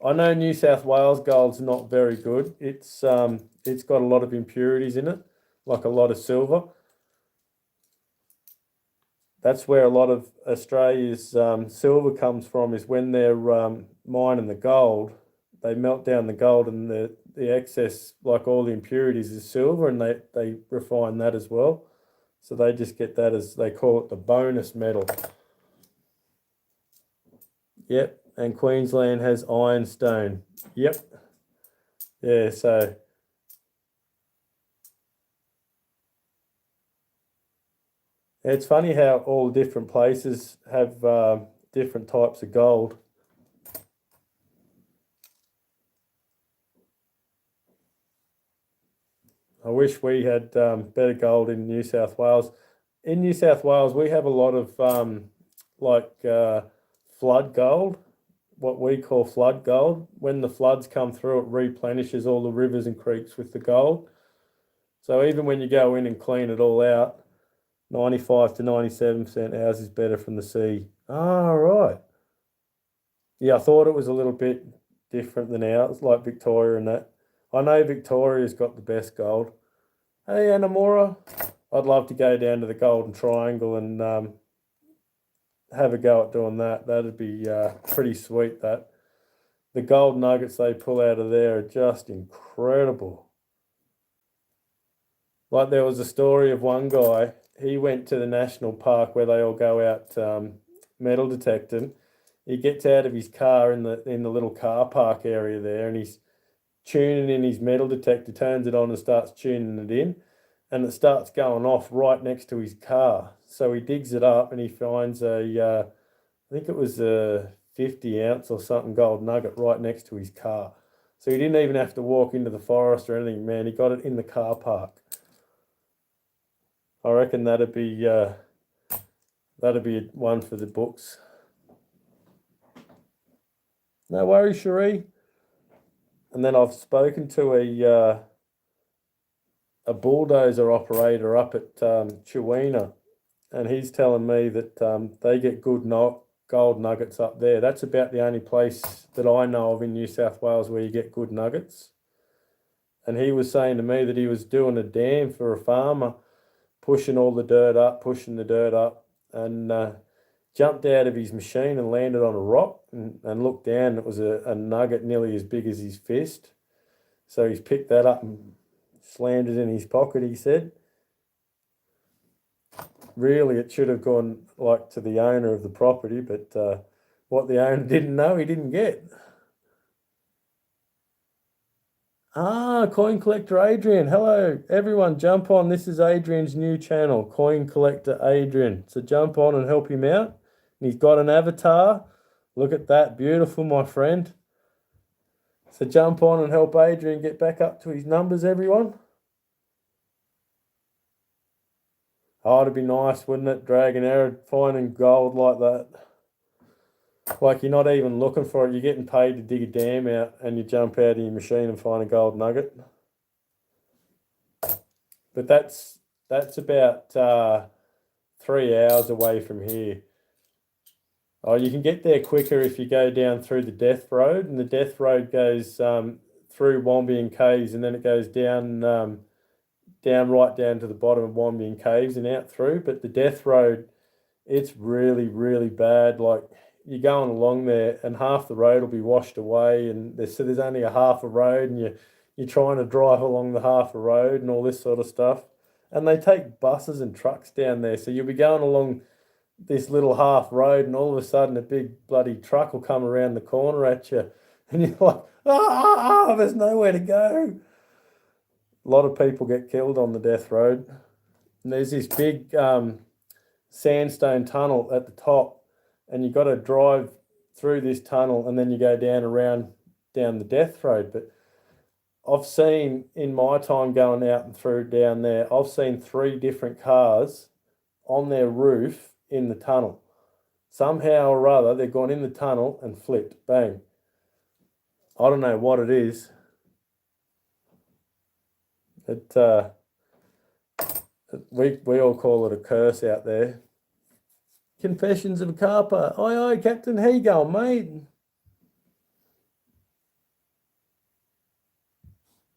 I know New South Wales gold's not very good. It's got a lot of impurities in it, like a lot of silver. That's where a lot of Australia's silver comes from, is when they're mining the gold, they melt down the gold, and the excess, like all the impurities, is silver, and they refine that as well. So they just get that, as they call it, the bonus metal. Yep, and Queensland has ironstone. Yep. Yeah, so it's funny how all different places have different types of gold. I wish we had better gold in New South Wales. In New South Wales, we have a lot of flood gold, what we call flood gold. When the floods come through, it replenishes all the rivers and creeks with the gold. So even when you go in and clean it all out, 95 to 97% ours is better from the sea. Ah, right. Yeah, I thought it was a little bit different than ours, like Victoria and that. I know Victoria's got the best gold. Hey, Anamora, I'd love to go down to the Golden Triangle and have a go at doing that. That'd be pretty sweet, that. The gold nuggets they pull out of there are just incredible. Like, there was a story of one guy, he went to the national park where they all go out metal detecting. He gets out of his car in the little car park area there, and he's tuning in his metal detector, turns it on and starts tuning it in, and it starts going off right next to his car. So he digs it up and he finds I think it was a 50 ounce or something gold nugget right next to his car. So he didn't even have to walk into the forest or anything, man. He got it in the car park. I reckon that'd be one for the books. No worries, Cherie. And then I've spoken to a bulldozer operator up at Chewina, and he's telling me that they get good gold nuggets up there. That's about the only place that I know of in New South Wales where you get good nuggets. And he was saying to me that he was doing a dam for a farmer, pushing the dirt up, and jumped out of his machine and landed on a rock and looked down. It was a nugget nearly as big as his fist. So he's picked that up and slammed it in his pocket, he said. Really, it should have gone like to the owner of the property, but what the owner didn't know, he didn't get. Coin Collector Adrian. Hello, everyone. Jump on. This is Adrian's new channel, Coin Collector Adrian. So jump on and help him out. And he's got an avatar. Look at that. Beautiful, my friend. So jump on and help Adrian get back up to his numbers, everyone. Oh, it'd be nice, wouldn't it? Dragon arrow, finding gold like that. Like, you're not even looking for it. You're getting paid to dig a dam out, and you jump out of your machine and find a gold nugget. But that's about 3 hours away from here. Oh, you can get there quicker if you go down through the Death Road, and the Death Road goes through Wombian Caves, and then it goes down right down to the bottom of Wombian Caves and out through. But the Death Road, it's really, really bad. Like, you're going along there and half the road will be washed away, and there's only a half a road, and you're trying to drive along the half a road and all this sort of stuff. And they take buses and trucks down there, so you'll be going along this little half road, and all of a sudden a big bloody truck will come around the corner at you, and you're like, there's nowhere to go. A lot of people get killed on the Death Road. And there's this big sandstone tunnel at the top, and you've got to drive through this tunnel, and then you go down the Death Road. But I've seen in my time going out and through down there, I've seen 3 different cars on their roof in the tunnel. Somehow or other, they've gone in the tunnel and flipped. Bang. I don't know what it is. We all call it a curse out there. Confessions of a Carper. Aye, aye, Captain. How you going, mate?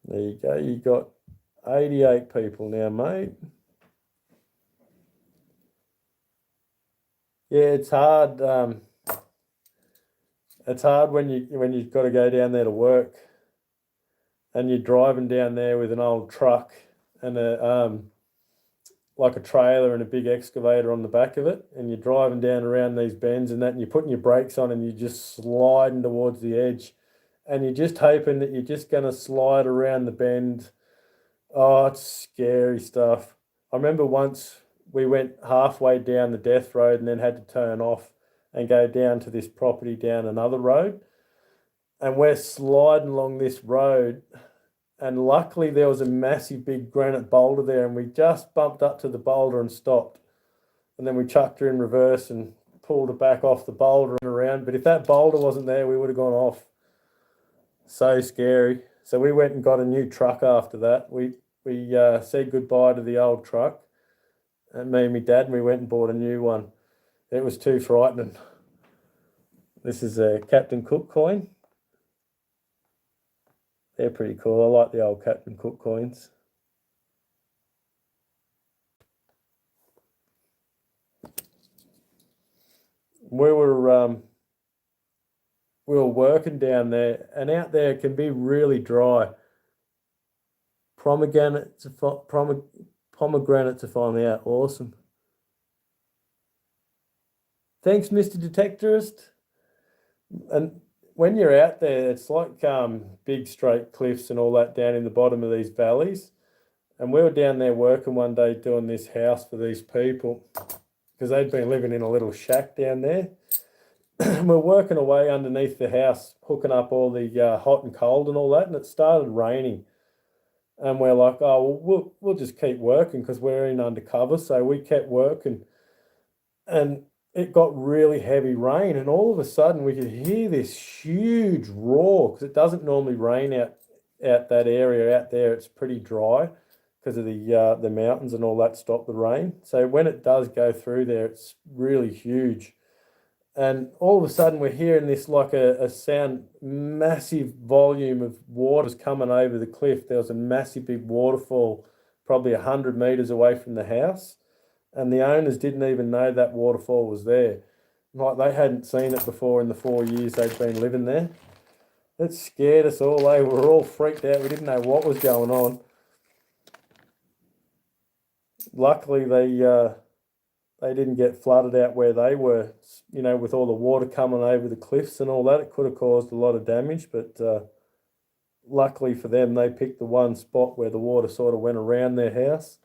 There you go. You got 88 people now, mate. Yeah, it's hard. It's hard when you've got to go down there to work, and you're driving down there with an old truck and like a trailer and a big excavator on the back of it, and you're driving down around these bends and that, and you're putting your brakes on and you're just sliding towards the edge, and you're just hoping that you're just going to slide around the bend. Oh, it's scary stuff. I remember once we went halfway down the death road and then had to turn off and go down to this property down another road. And we're sliding along this road, and luckily there was a massive big granite boulder there, and we just bumped up to the boulder and stopped. And then we chucked her in reverse and pulled her back off the boulder and around. But if that boulder wasn't there, we would have gone off. So scary. So we went and got a new truck after that. We said goodbye to the old truck, and me and my dad, and we went and bought a new one. It was too frightening. This is a Captain Cook coin. They're pretty cool. I like the old Captain Cook coins. We were working down there, and out there it can be really dry. Pomegranates are finally out. Awesome. Thanks, Mr. Detectorist. And when you're out there, it's like big straight cliffs and all that down in the bottom of these valleys. And we were down there working one day doing this house for these people because they'd been living in a little shack down there. We're working away underneath the house, hooking up all the hot and cold and all that, and it started raining. And we're like, oh, well, we'll just keep working because we're in undercover. So we kept working, and it got really heavy rain, and all of a sudden we could hear this huge roar because it doesn't normally rain out that area out there. It's pretty dry because of the mountains and all that stop the rain. So when it does go through there, it's really huge. And all of a sudden we're hearing this like a sound, massive volume of water's coming over the cliff. There was a massive big waterfall, probably 100 meters away from the house. And the owners didn't even know that waterfall was there. Like they hadn't seen it before in the 4 years they'd been living there. It scared us all, eh? We were all freaked out. We didn't know what was going on. Luckily, they didn't get flooded out where they were, with all the water coming over the cliffs and all that. It could have caused a lot of damage, but luckily for them, they picked the one spot where the water sort of went around their house.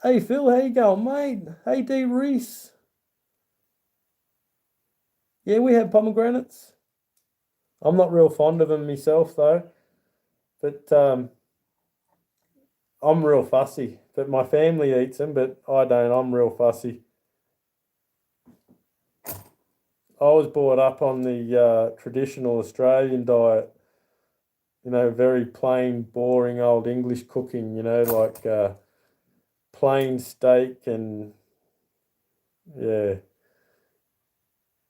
Hey Phil, how you going, mate? Hey D Reese. Yeah, we have pomegranates. I'm not real fond of them myself though, but I'm real fussy. But my family eats them, but I don't. I'm real fussy. I was brought up on the traditional Australian diet. Very plain, boring old English cooking. Like plain steak and yeah.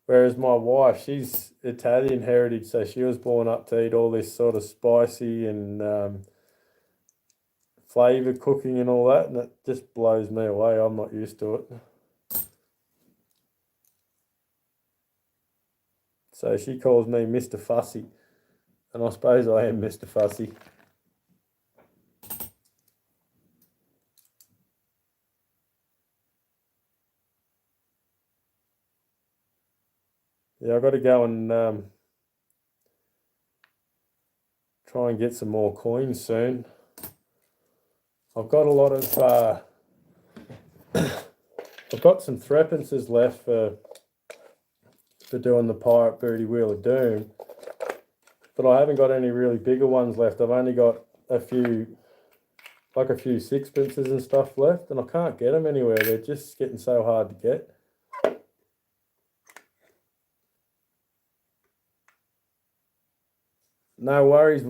Whereas my wife, she's Italian heritage, so she was born up to eat all this sort of spicy and flavour cooking and all that, and it just blows me away. I'm not used to it. So she calls me Mr. Fussy, and I suppose I am Mr. Fussy. Yeah, I've got to go and try and get some more coins soon. I've got a lot of I've got some threepences left for doing the Pirate Booty Wheel of Doom, but I haven't got any really bigger ones left. I've only got a few sixpences and stuff left, and I can't get them anywhere. They're just getting so hard to get. No worries,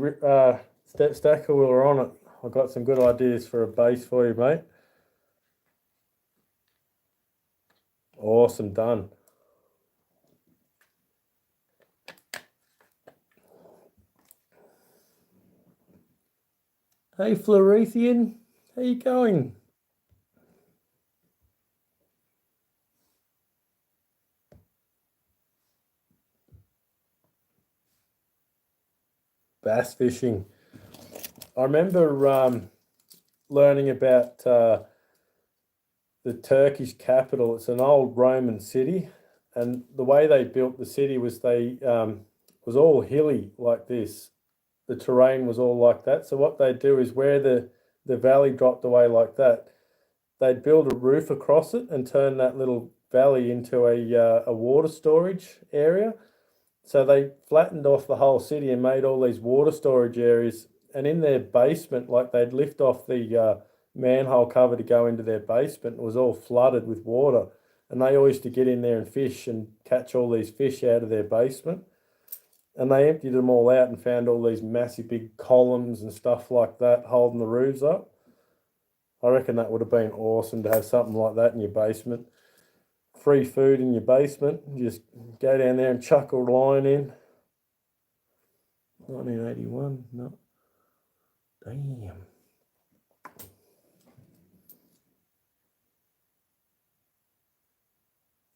Step Stacker, we're on it. I've got some good ideas for a base for you, mate. Awesome, done. Hey, Florethian, how you going? Bass fishing. I remember learning about the Turkish capital. It's an old Roman city, and the way they built the city was they was all hilly like this. The terrain was all like that. So what they'd do is where the valley dropped away like that, they'd build a roof across it and turn that little valley into a water storage area. So they flattened off the whole city and made all these water storage areas. And in their basement, like they'd lift off the manhole cover to go into their basement. It was all flooded with water. And they all used to get in there and fish and catch all these fish out of their basement. And they emptied them all out and found all these massive big columns and stuff like that holding the roofs up. I reckon that would have been awesome to have something like that in your basement. Free food in your basement. You just go down there and chuck a line in. 1981, no. Damn.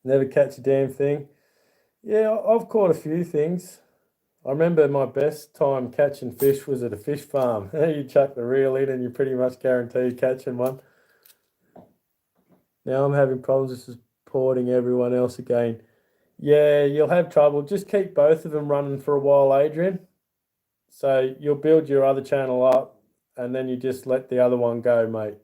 Never catch a damn thing. Yeah, I've caught a few things. I remember my best time catching fish was at a fish farm. You chuck the reel in and you're pretty much guaranteed catching one. Now I'm having problems just supporting everyone else again. Yeah, you'll have trouble. Just keep both of them running for a while, Adrian. So you'll build your other channel up and then you just let the other one go, mate.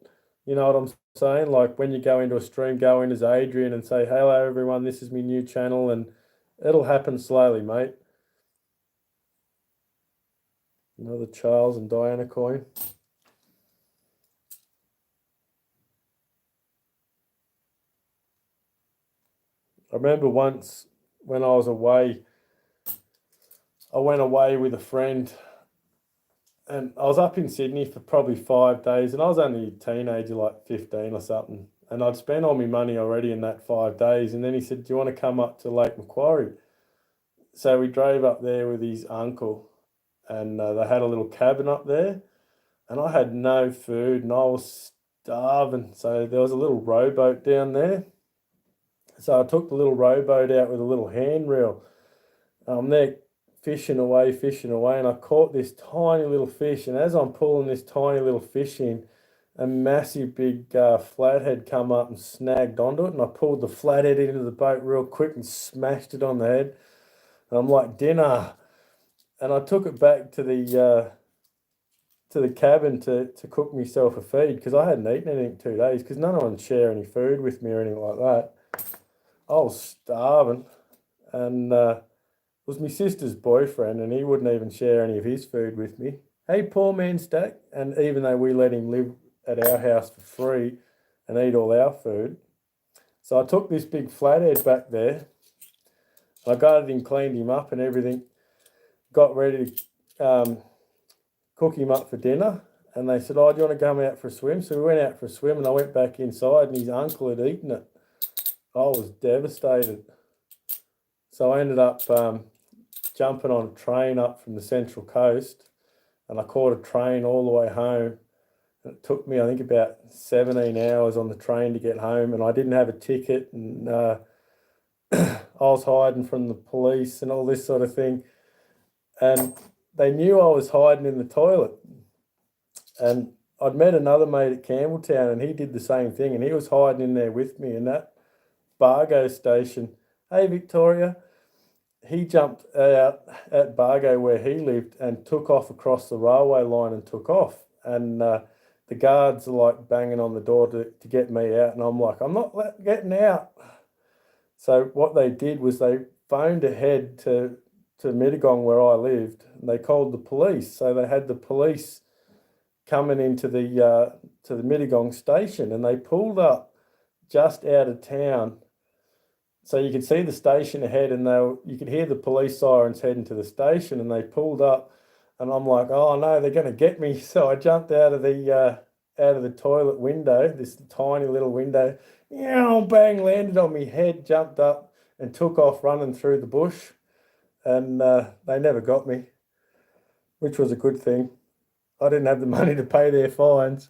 You know what I'm saying? Like when you go into a stream, go in as Adrian and say, hello, everyone, this is my new channel. And it'll happen slowly, mate. Another Charles and Diana coin. I remember once when I was away, I went away with a friend and I was up in Sydney for probably 5 days and I was only a teenager, like 15 or something. And I'd spent all my money already in that 5 days. And then he said, do you want to come up to Lake Macquarie? So we drove up there with his uncle and they had a little cabin up there and I had no food and I was starving. So there was a little rowboat down there. So I took the little rowboat out with a little handrail. I'm there fishing away, and I caught this tiny little fish. And as I'm pulling this tiny little fish in, a massive big flathead come up and snagged onto it. And I pulled the flathead into the boat real quick and smashed it on the head. And I'm like, dinner. And I took it back to the cabin to cook myself a feed because I hadn't eaten anything 2 days because none of them share any food with me or anything like that. I was starving, and it was my sister's boyfriend, and he wouldn't even share any of his food with me. Hey, poor man Stack, and even though we let him live at our house for free and eat all our food, so I took this big flathead back there. I got it and cleaned him up and everything, got ready to cook him up for dinner, and they said, oh, do you want to come out for a swim? So we went out for a swim, and I went back inside, and his uncle had eaten it. I was devastated. So I ended up jumping on a train up from the Central Coast and I caught a train all the way home. And it took me, I think, about 17 hours on the train to get home and I didn't have a ticket and I was hiding from the police and all this sort of thing. And they knew I was hiding in the toilet. And I'd met another mate at Campbelltown and he did the same thing and he was hiding in there with me and that Bargo station. Hey, Victoria. He jumped out at Bargo where he lived and took off across the railway line and took off. And the the guards are like banging on the door to get me out, and I'm like, I'm not getting out. So what they did was they phoned ahead to Mittagong where I lived, and they called the police. So they had the police coming into the to the Mittagong station, and they pulled up just out of town. So you could see the station ahead, and you could hear the police sirens heading to the station, and they pulled up, and I'm like, oh no, they're going to get me. So I jumped out of the toilet window, this tiny little window, bang, landed on my head, jumped up, and took off running through the bush, and they never got me, which was a good thing. I didn't have the money to pay their fines.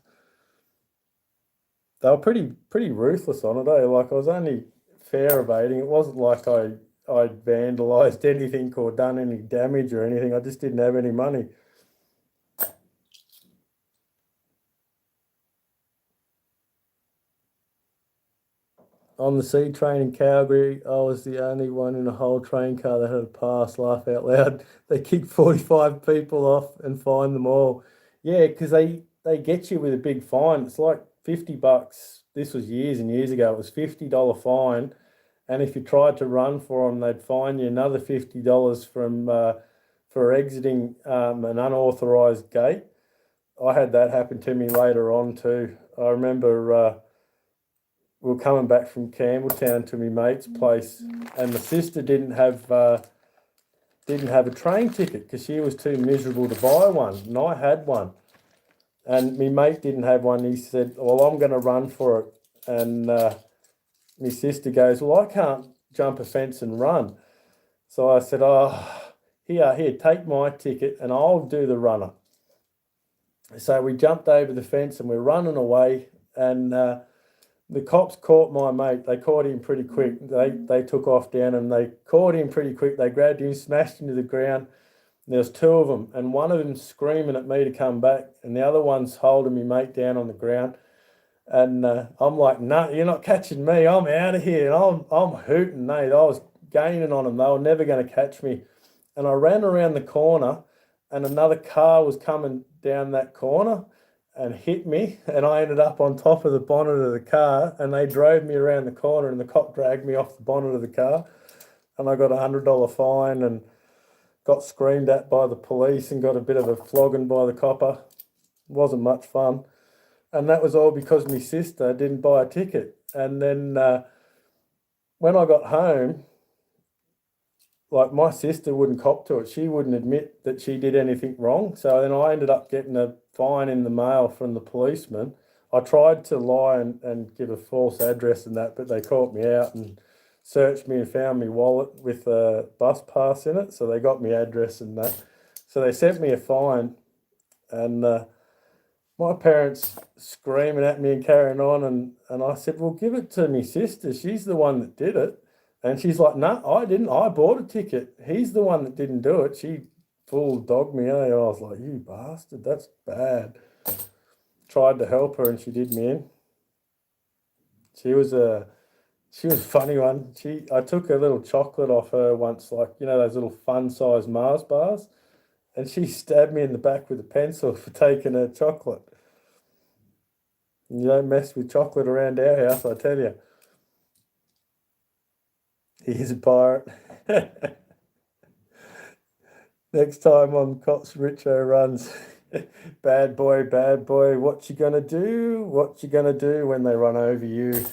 They were pretty ruthless on it, eh? Like I was only fair evading. It wasn't like I'd vandalised anything or done any damage or anything. I just didn't have any money. On the C train in Calgary, I was the only one in a whole train car that had a pass. Laugh out loud. They kicked 45 people off and fined them all. Yeah, because they get you with a big fine. It's like $50. This was years and years ago. It was $50 fine, and if you tried to run for them, they'd fine you another $50 for exiting an unauthorised gate. I had that happen to me later on too. I remember we were coming back from Campbelltown to my mate's place, and my sister didn't have a train ticket because she was too miserable to buy one, and I had one. And my mate didn't have one. He said, well, I'm going to run for it. And my sister goes, well, I can't jump a fence and run. So I said, oh, here, take my ticket and I'll do the runner. So we jumped over the fence and we're running away, and the cops caught my mate. They caught him pretty quick. They took off down and they caught him pretty quick. They grabbed him, smashed him to the ground. There was two of them, and one of them screaming at me to come back, and the other one's holding me mate down on the ground. And I'm like, no, you're not catching me. I'm out of here. And I'm hooting, mate. I was gaining on them. They were never going to catch me. And I ran around the corner, and another car was coming down that corner and hit me, and I ended up on top of the bonnet of the car, and they drove me around the corner, and the cop dragged me off the bonnet of the car, and I got $100 fine and got screamed at by the police and got a bit of a flogging by the copper. It wasn't much fun. And that was all because my sister didn't buy a ticket. And then when I got home, like my sister wouldn't cop to it. She wouldn't admit that she did anything wrong. So then I ended up getting a fine in the mail from the policeman. I tried to lie and give a false address and that, but they caught me out and searched me and found my wallet with a bus pass in it. So they got me address and that. So they sent me a fine, and my parents screaming at me and carrying on. And I said, well, give it to my sister. She's the one that did it. And she's like, no, I didn't. I bought a ticket. He's the one that didn't do it. She full dogged me. I was like, you bastard, that's bad. Tried to help her and she did me in. She was a funny one. I took a little chocolate off her once, like, those little fun-sized Mars bars, and she stabbed me in the back with a pencil for taking her chocolate. You don't mess with chocolate around our house, I tell you. He's a pirate. Next time on Cops, Richo runs. Bad boy, what you gonna do? What you gonna do when they run over you?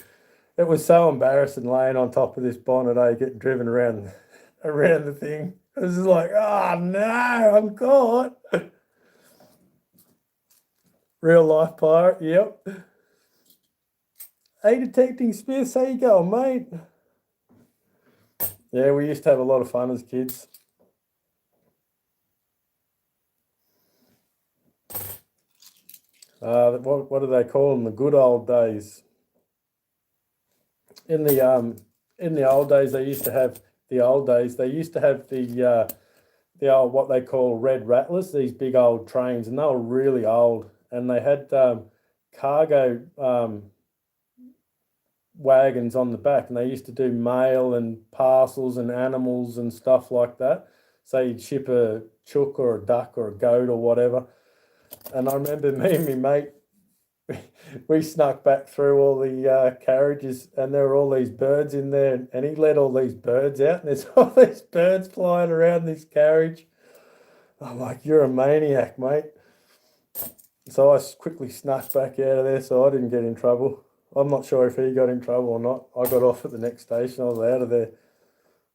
It was so embarrassing laying on top of this bonnet, getting driven around the thing. It was just like, oh no, I'm caught. Real life pirate, yep. Hey, Detecting Smith, how you going, mate? Yeah, we used to have a lot of fun as kids. What do they call them? The good old days. In the old days, they used to have the old what they call red rattlers, these big old trains, and they were really old, and they had cargo wagons on the back, and they used to do mail and parcels and animals and stuff like that. So you'd ship a chook or a duck or a goat or whatever. And I remember me and my mate we snuck back through all the carriages, and there were all these birds in there, and he let all these birds out, and there's all these birds flying around this carriage. I'm like, you're a maniac, mate. So I quickly snuck back out of there so I didn't get in trouble. I'm not sure if he got in trouble or not. I got off at the next station. I was out of there.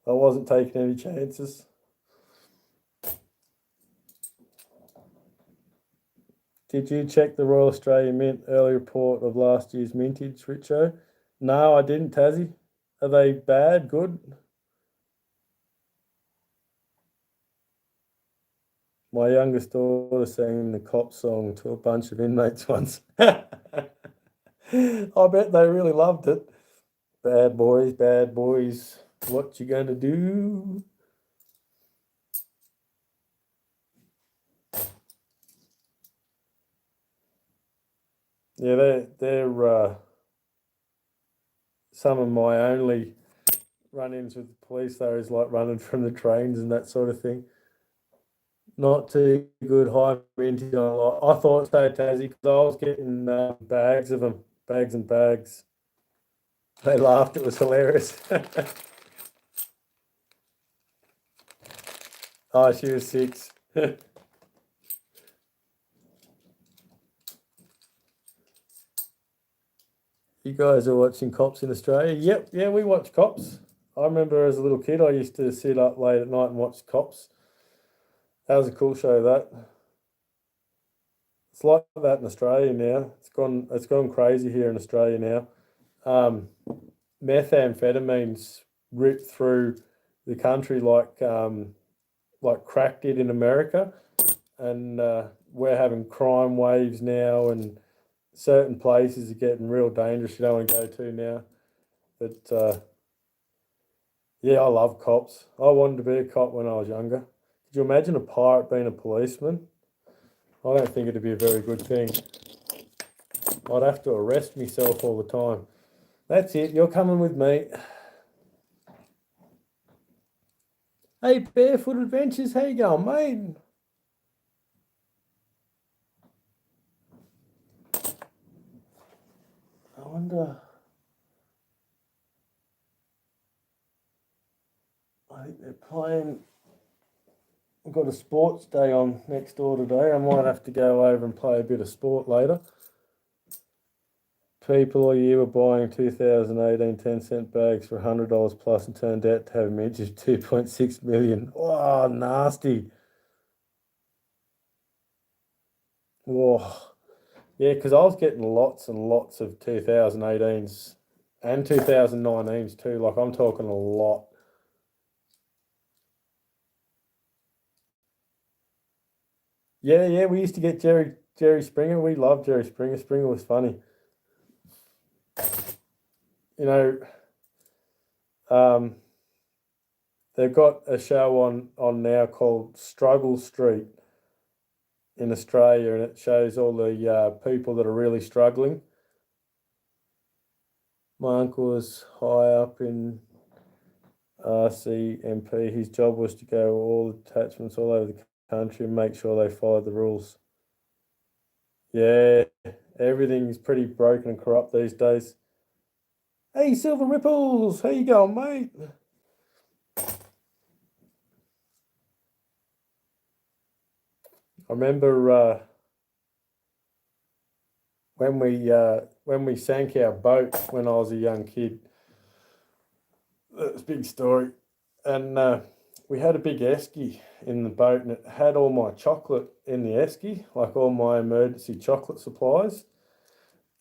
I wasn't taking any chances. Did you check the Royal Australian Mint early report of last year's mintage, Richo? No, I didn't, Tassie. Are they bad? Good? My youngest daughter sang the cop song to a bunch of inmates once. I bet they really loved it. Bad boys, what you gonna do? Yeah, they're some of my only run-ins with the police, though, is like running from the trains and that sort of thing. Not too good high mintage on a lot. I thought so, Tassie, because I was getting bags of them, bags and bags. They laughed. It was hilarious. Oh, she was 6. You guys are watching Cops in Australia? Yep, yeah, we watch Cops. I remember as a little kid, I used to sit up late at night and watch Cops. That was a cool show, that. It's like that in Australia now. It's gone crazy here in Australia now. Methamphetamines ripped through the country like crack did in America, and we're having crime waves now, and certain places are getting real dangerous. You don't want to go to now, but yeah, I love Cops. I wanted to be a cop when I was younger. Could you imagine a pirate being a policeman? I don't think it'd be a very good thing. I'd have to arrest myself all the time. That's it. You're coming with me. Hey, Barefoot Adventures, how you going, mate? I wonder. I think they're playing. I've got a sports day on next door today. I might have to go over and play a bit of sport later. People all year were buying 2018 10-cent bags for $100 plus and turned out to have a mintage of 2.6 million. Oh, nasty. Oh, yeah, because I was getting lots and lots of 2018s and 2019s too. Like, I'm talking a lot. Yeah, yeah, we used to get Jerry Springer. We loved Jerry Springer. Springer was funny. You know, um, they've got a show on now called Struggle Street in Australia, and it shows all the people that are really struggling. My uncle was high up in RCMP. His job was to go all detachments all over the country and make sure they followed the rules. Yeah, everything's pretty broken and corrupt these days. Hey, Silver Ripples, how you going, mate? I remember when we sank our boat when I was a young kid. That was a big story, and we had a big esky in the boat, and it had all my chocolate in the esky, like all my emergency chocolate supplies.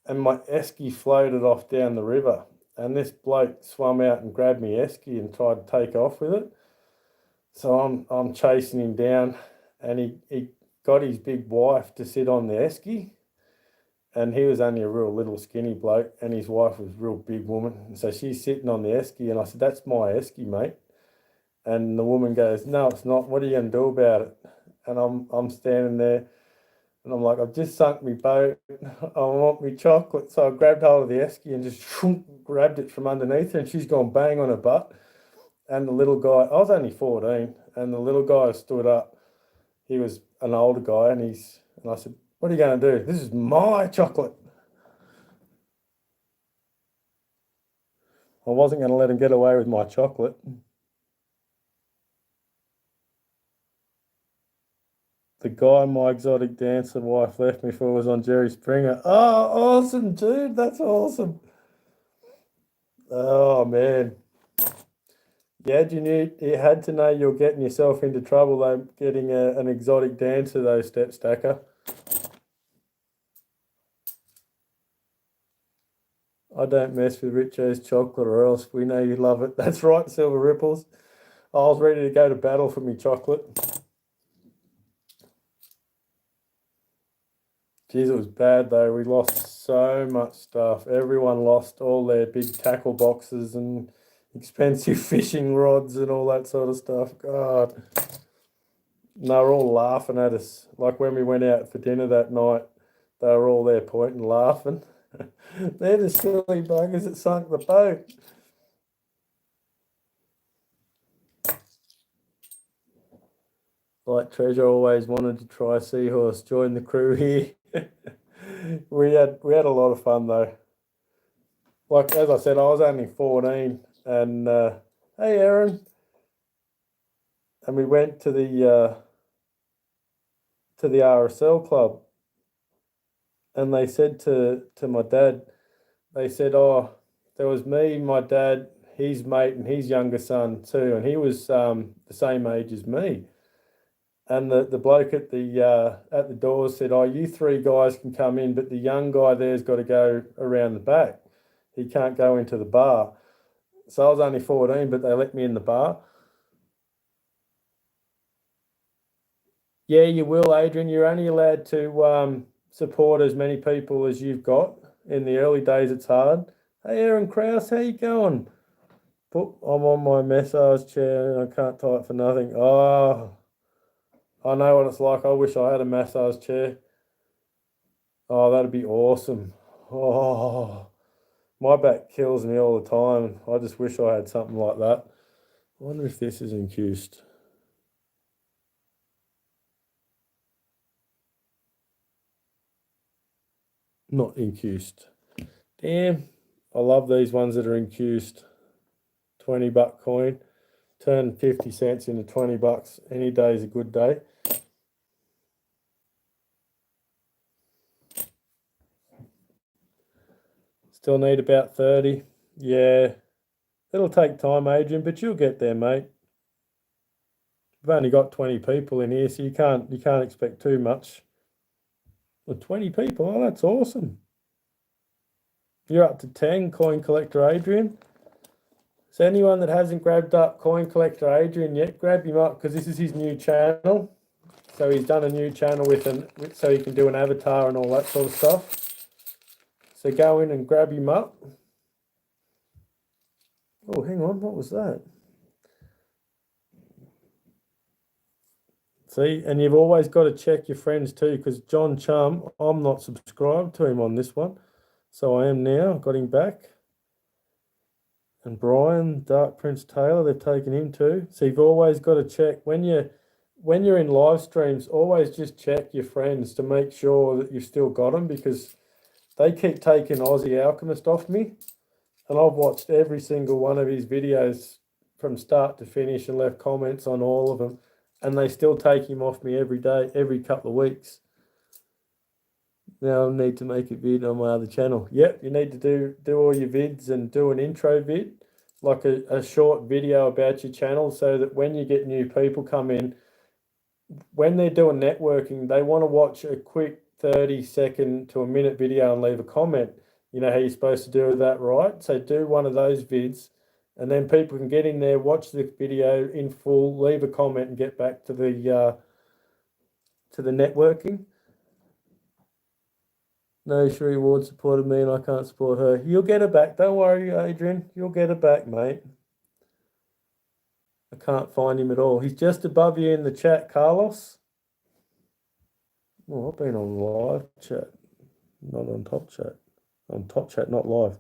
And my esky floated off down the river, and this bloke swam out and grabbed me esky and tried to take off with it. So I'm chasing him down, and he got his big wife to sit on the esky, and he was only a real little skinny bloke, and his wife was a real big woman. And so she's sitting on the esky, and I said, "That's my esky, mate." And the woman goes, "No, it's not. What are you going to do about it?" And I'm standing there, and I'm like, "I've just sunk my boat. I want my chocolate." So I grabbed hold of the esky and just grabbed it from underneath her, and she's gone bang on her butt. And the little guy, I was only 14, and the little guy stood up. He was an older guy, and I said, "What are you going to do? This is my chocolate." I wasn't going to let him get away with my chocolate. The guy my exotic dancer wife left me for was on Jerry Springer. Oh, awesome, dude. That's awesome. Oh, man. Yeah, you had to know you're getting yourself into trouble, though, getting an exotic dancer, though, Step Stacker. I don't mess with Richo's chocolate or else we know you love it. That's right, Silver Ripples. I was ready to go to battle for me chocolate. Geez, it was bad though. We lost so much stuff. Everyone lost all their big tackle boxes and expensive fishing rods and all that sort of stuff. God. And they were all laughing at us. Like when we went out for dinner that night, they were all there pointing, laughing. They're the silly buggers that sunk the boat. Like Treasure always wanted to try Seahorse. Join the crew here. we had a lot of fun though. Like as I said, I was only 14, and hey Aaron, and we went to the RSL club, and they said to my dad, they said, oh, there was me, my dad, his mate, and his younger son too, and he was the same age as me. And the bloke at the door said, oh, you three guys can come in, but the young guy there's got to go around the back. He can't go into the bar. So I was only 14, but they let me in the bar. Yeah, you will, Adrian. You're only allowed to support as many people as you've got. In the early days, it's hard. Hey, Aaron Krause, how you going? I'm on my massage chair and I can't type for nothing. Oh, I know what it's like. I wish I had a massage chair. Oh, that'd be awesome. Oh, my back kills me all the time. I just wish I had something like that. I wonder if this is incused. Not incused. Damn, I love these ones that are incused. $20 coin. Turn 50 cents into 20 bucks. Any day is a good day. Still need about 30. Yeah. It'll take time, Adrian, but you'll get there, mate. We've only got 20 people in here, so you can't expect too much. Well, 20 people, oh, that's awesome. You're up to 10, Coin Collector Adrian. So anyone that hasn't grabbed up Coin Collector Adrian yet, grab him up because this is his new channel. So he's done a new channel so he can do an avatar and all that sort of stuff. So go in and grab him up. Oh, hang on, what was that? See, and you've always got to check your friends too, because John Chum, I'm not subscribed to him on this one. So I am now, got him back. And Brian, Dark Prince Taylor, they've taken him too. So you've always got to check when you're in live streams, always just check your friends to make sure that you've still got them, because they keep taking Aussie Alchemist off me. And I've watched every single one of his videos from start to finish and left comments on all of them. And they still take him off me every day, every couple of weeks. Now I need to make a vid on my other channel. Yep, you need to do all your vids and do an intro vid, like a short video about your channel, so that when you get new people come in, when they're doing networking, they want to watch a quick 30-second to a minute video and leave a comment. You know how you're supposed to do that, right? So do one of those vids, and then people can get in there, watch the video in full, leave a comment, and get back to the networking. No, Sheree Ward supported me and I can't support her. You'll get her back. Don't worry, Adrian. You'll get her back, mate. I can't find him at all. He's just above you in the chat, Carlos. Oh, I've been on live chat, not on top chat. On top chat, not live.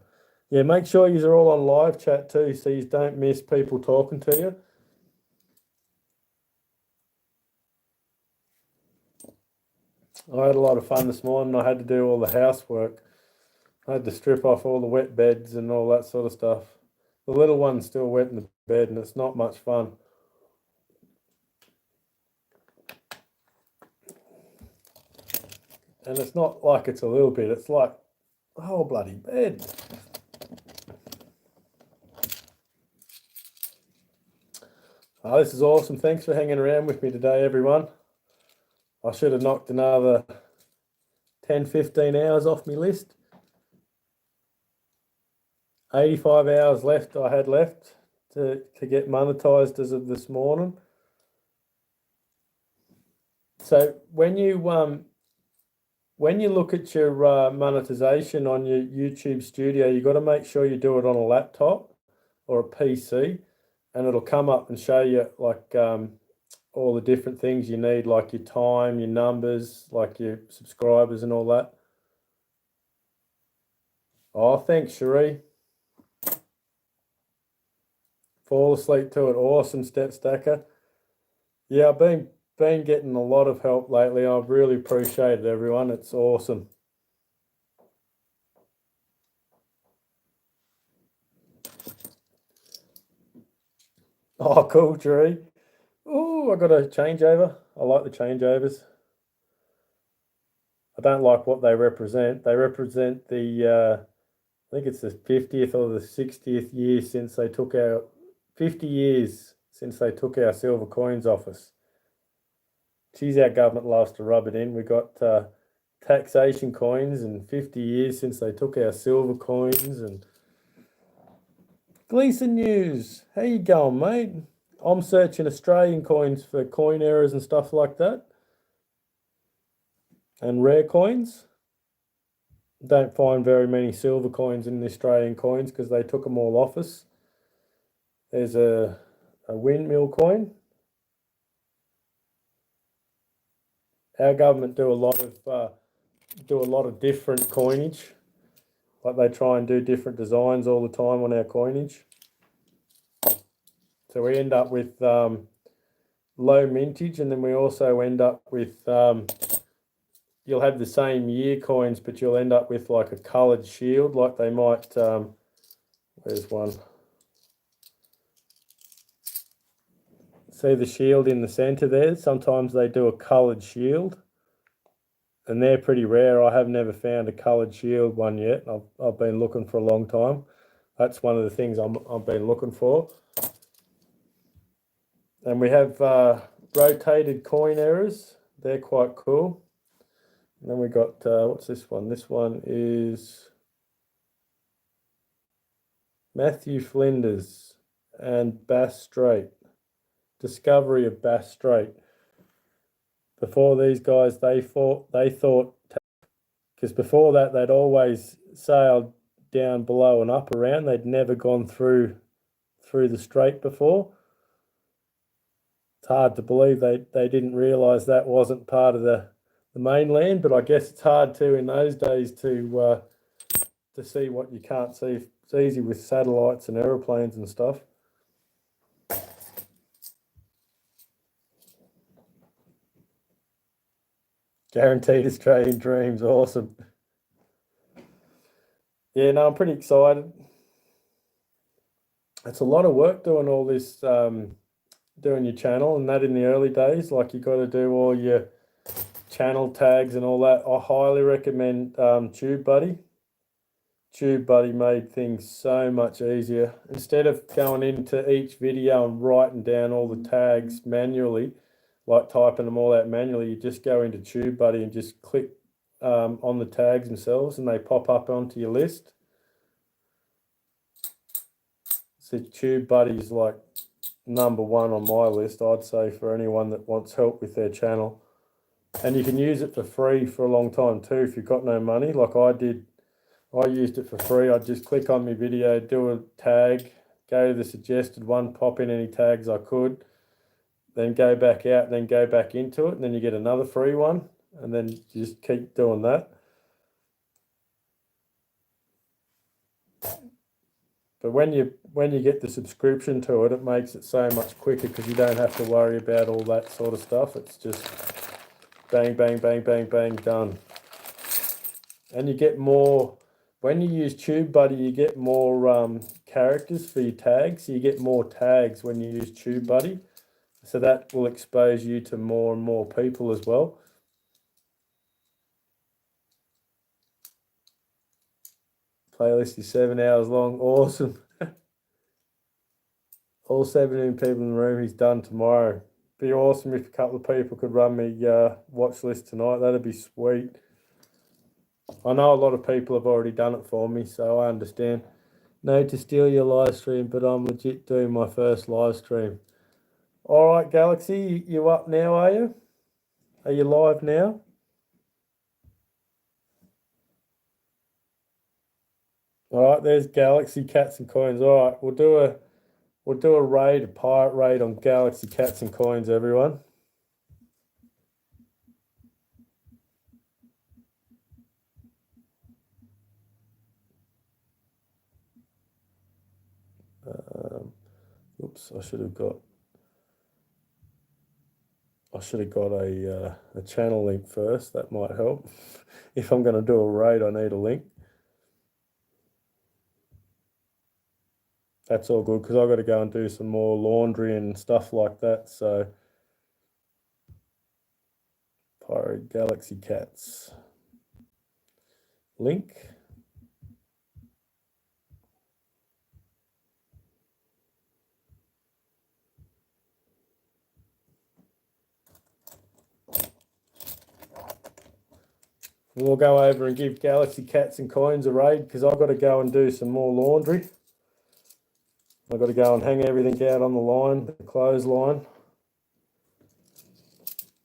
Yeah, make sure you are all on live chat too, so you don't miss people talking to you. I had a lot of fun this morning. I had to do all the housework. I had to strip off all the wet beds and all that sort of stuff. The little one's still wet in the bed and it's not much fun. And it's not like it's a little bit, it's like the whole bloody bed. Oh, this is awesome. Thanks for hanging around with me today, everyone. I should have knocked another 10, 15 hours off my list. 85 hours left I had left to get monetized as of this morning. So when you look at your monetization on your YouTube studio, you've got to make sure you do it on a laptop or a PC, and it'll come up and show you like all the different things you need, like your time, your numbers, like your subscribers and all that. Oh, thanks, Cherie. Fall asleep to it. Awesome, Step Stacker. Yeah, I've been getting a lot of help lately. I've really appreciated everyone. It's awesome. Oh, cool, Cherie. Oh, I got a changeover. I like the changeovers. I don't like what they represent. They represent the, I think it's the 50th or the 60th year since they took our, 50 years since they took our silver coins off us. Geez, our government loves to rub it in. We got taxation coins and 50 years since they took our silver coins. And Gleason News, how you going, mate? I'm searching Australian coins for coin errors and stuff like that. And rare coins. Don't find very many silver coins in the Australian coins because they took them all off us. There's a windmill coin. Our government do a lot of different coinage. Like they try and do different designs all the time on our coinage. So we end up with low mintage, and then we also end up with you'll have the same year coins, but you'll end up with like a coloured shield, like they might. Where's one? See the shield in the centre there? Sometimes they do a coloured shield, and they're pretty rare. I have never found a coloured shield one yet. I've been looking for a long time. That's one of the things I've been looking for. And we have rotated coin errors. They're quite cool. And then we got, what's this one? This one is Matthew Flinders and Bass Strait. Discovery of Bass Strait. Before these guys, they thought, because before that they'd always sailed down below and up around. They'd never gone through the strait before. It's hard to believe they didn't realise that wasn't part of the mainland, but I guess it's hard to in those days to see what you can't see. It's easy with satellites and aeroplanes and stuff. Guaranteed Australian dreams, awesome. Yeah, no, I'm pretty excited. It's a lot of work doing all this, doing your channel and that in the early days. Like you got to do all your channel tags and all that. I highly recommend TubeBuddy. TubeBuddy made things so much easier. Instead of going into each video and writing down all the tags manually, like typing them all out manually, you just go into TubeBuddy and just click on the tags themselves and they pop up onto your list. So TubeBuddy is like number one on my list, I'd say, for anyone that wants help with their channel. And you can use it for free for a long time too if you've got no money, like I did. I used it for free. I'd just click on my video, do a tag, go to the suggested one, pop in any tags I could, then go back out, then go back into it, and then you get another free one, and then you just keep doing that. But when you get the subscription to it, it makes it so much quicker because you don't have to worry about all that sort of stuff. It's just bang, bang, bang, bang, bang, done. And you get more, when you use TubeBuddy, you get more characters for your tags. So you get more tags when you use TubeBuddy. So that will expose you to more and more people as well. Playlist is 7 hours long. Awesome. All 17 people in the room. He's done tomorrow. Be awesome if a couple of people could run me watch list tonight. That'd be sweet. I know a lot of people have already done it for me, so I understand. No to steal your live stream, but I'm legit doing my first live stream. All right, Galaxy, you up now, are you? Are you live now? All right, there's Galaxy Cats and Coins. All right, we'll do a raid, a pirate raid on Galaxy Cats and Coins, everyone. Oops, I should have got a channel link first. That might help. If I'm going to do a raid, I need a link. That's all good because I've got to go and do some more laundry and stuff like that. So, Pirate Galaxy Cats link. We'll go over and give Galaxy Cats and Coins a raid because I've got to go and do some more laundry. I've got to go and hang everything out on the line, the clothesline.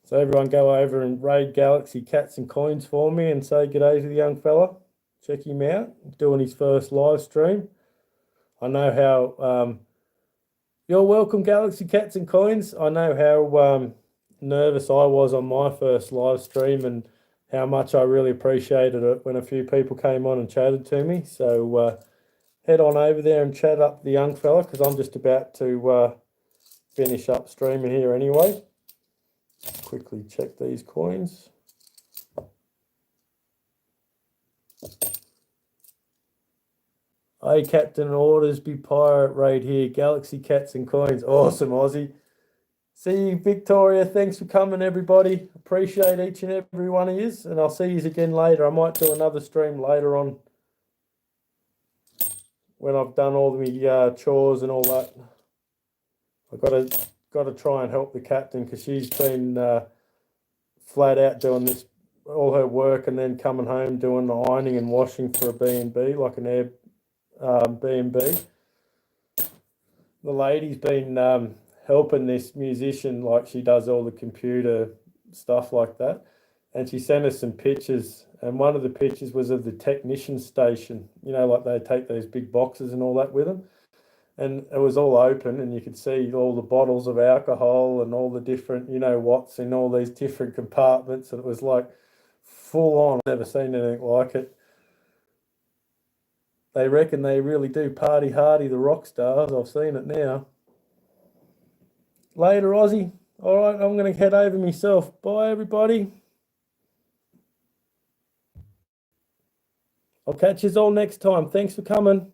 So everyone go over and raid Galaxy Cats and Coins for me and say g'day to the young fella. Check him out, doing his first live stream. I know how... you're welcome, Galaxy Cats and Coins. I know how nervous I was on my first live stream and how much I really appreciated it when a few people came on and chatted to me. So head on over there and chat up the young fella because I'm just about to finish up streaming here anyway. Quickly check these coins. Hey, Captain, orders be pirate raid here. Galaxy Cats and Coins. Awesome, Aussie. See you, Victoria. Thanks for coming, everybody. Appreciate each and every one of yous. And I'll see you again later. I might do another stream later on when I've done all the chores and all that. I've got to try and help the captain because she's been flat out doing this, all her work, and then coming home doing the ironing and washing for a B&B, like an air B&B. The lady's been helping this musician, like she does all the computer stuff like that. And she sent us some pictures, and one of the pictures was of the technician station, you know, like they take those big boxes and all that with them. And it was all open and you could see all the bottles of alcohol and all the different, you know, what's in all these different compartments. And it was like full on. I've never seen anything like it. They reckon they really do party hardy, the rock stars. I've seen it now. Later, Aussie. All right, I'm going to head over myself. Bye, everybody. I'll catch you all next time. Thanks for coming.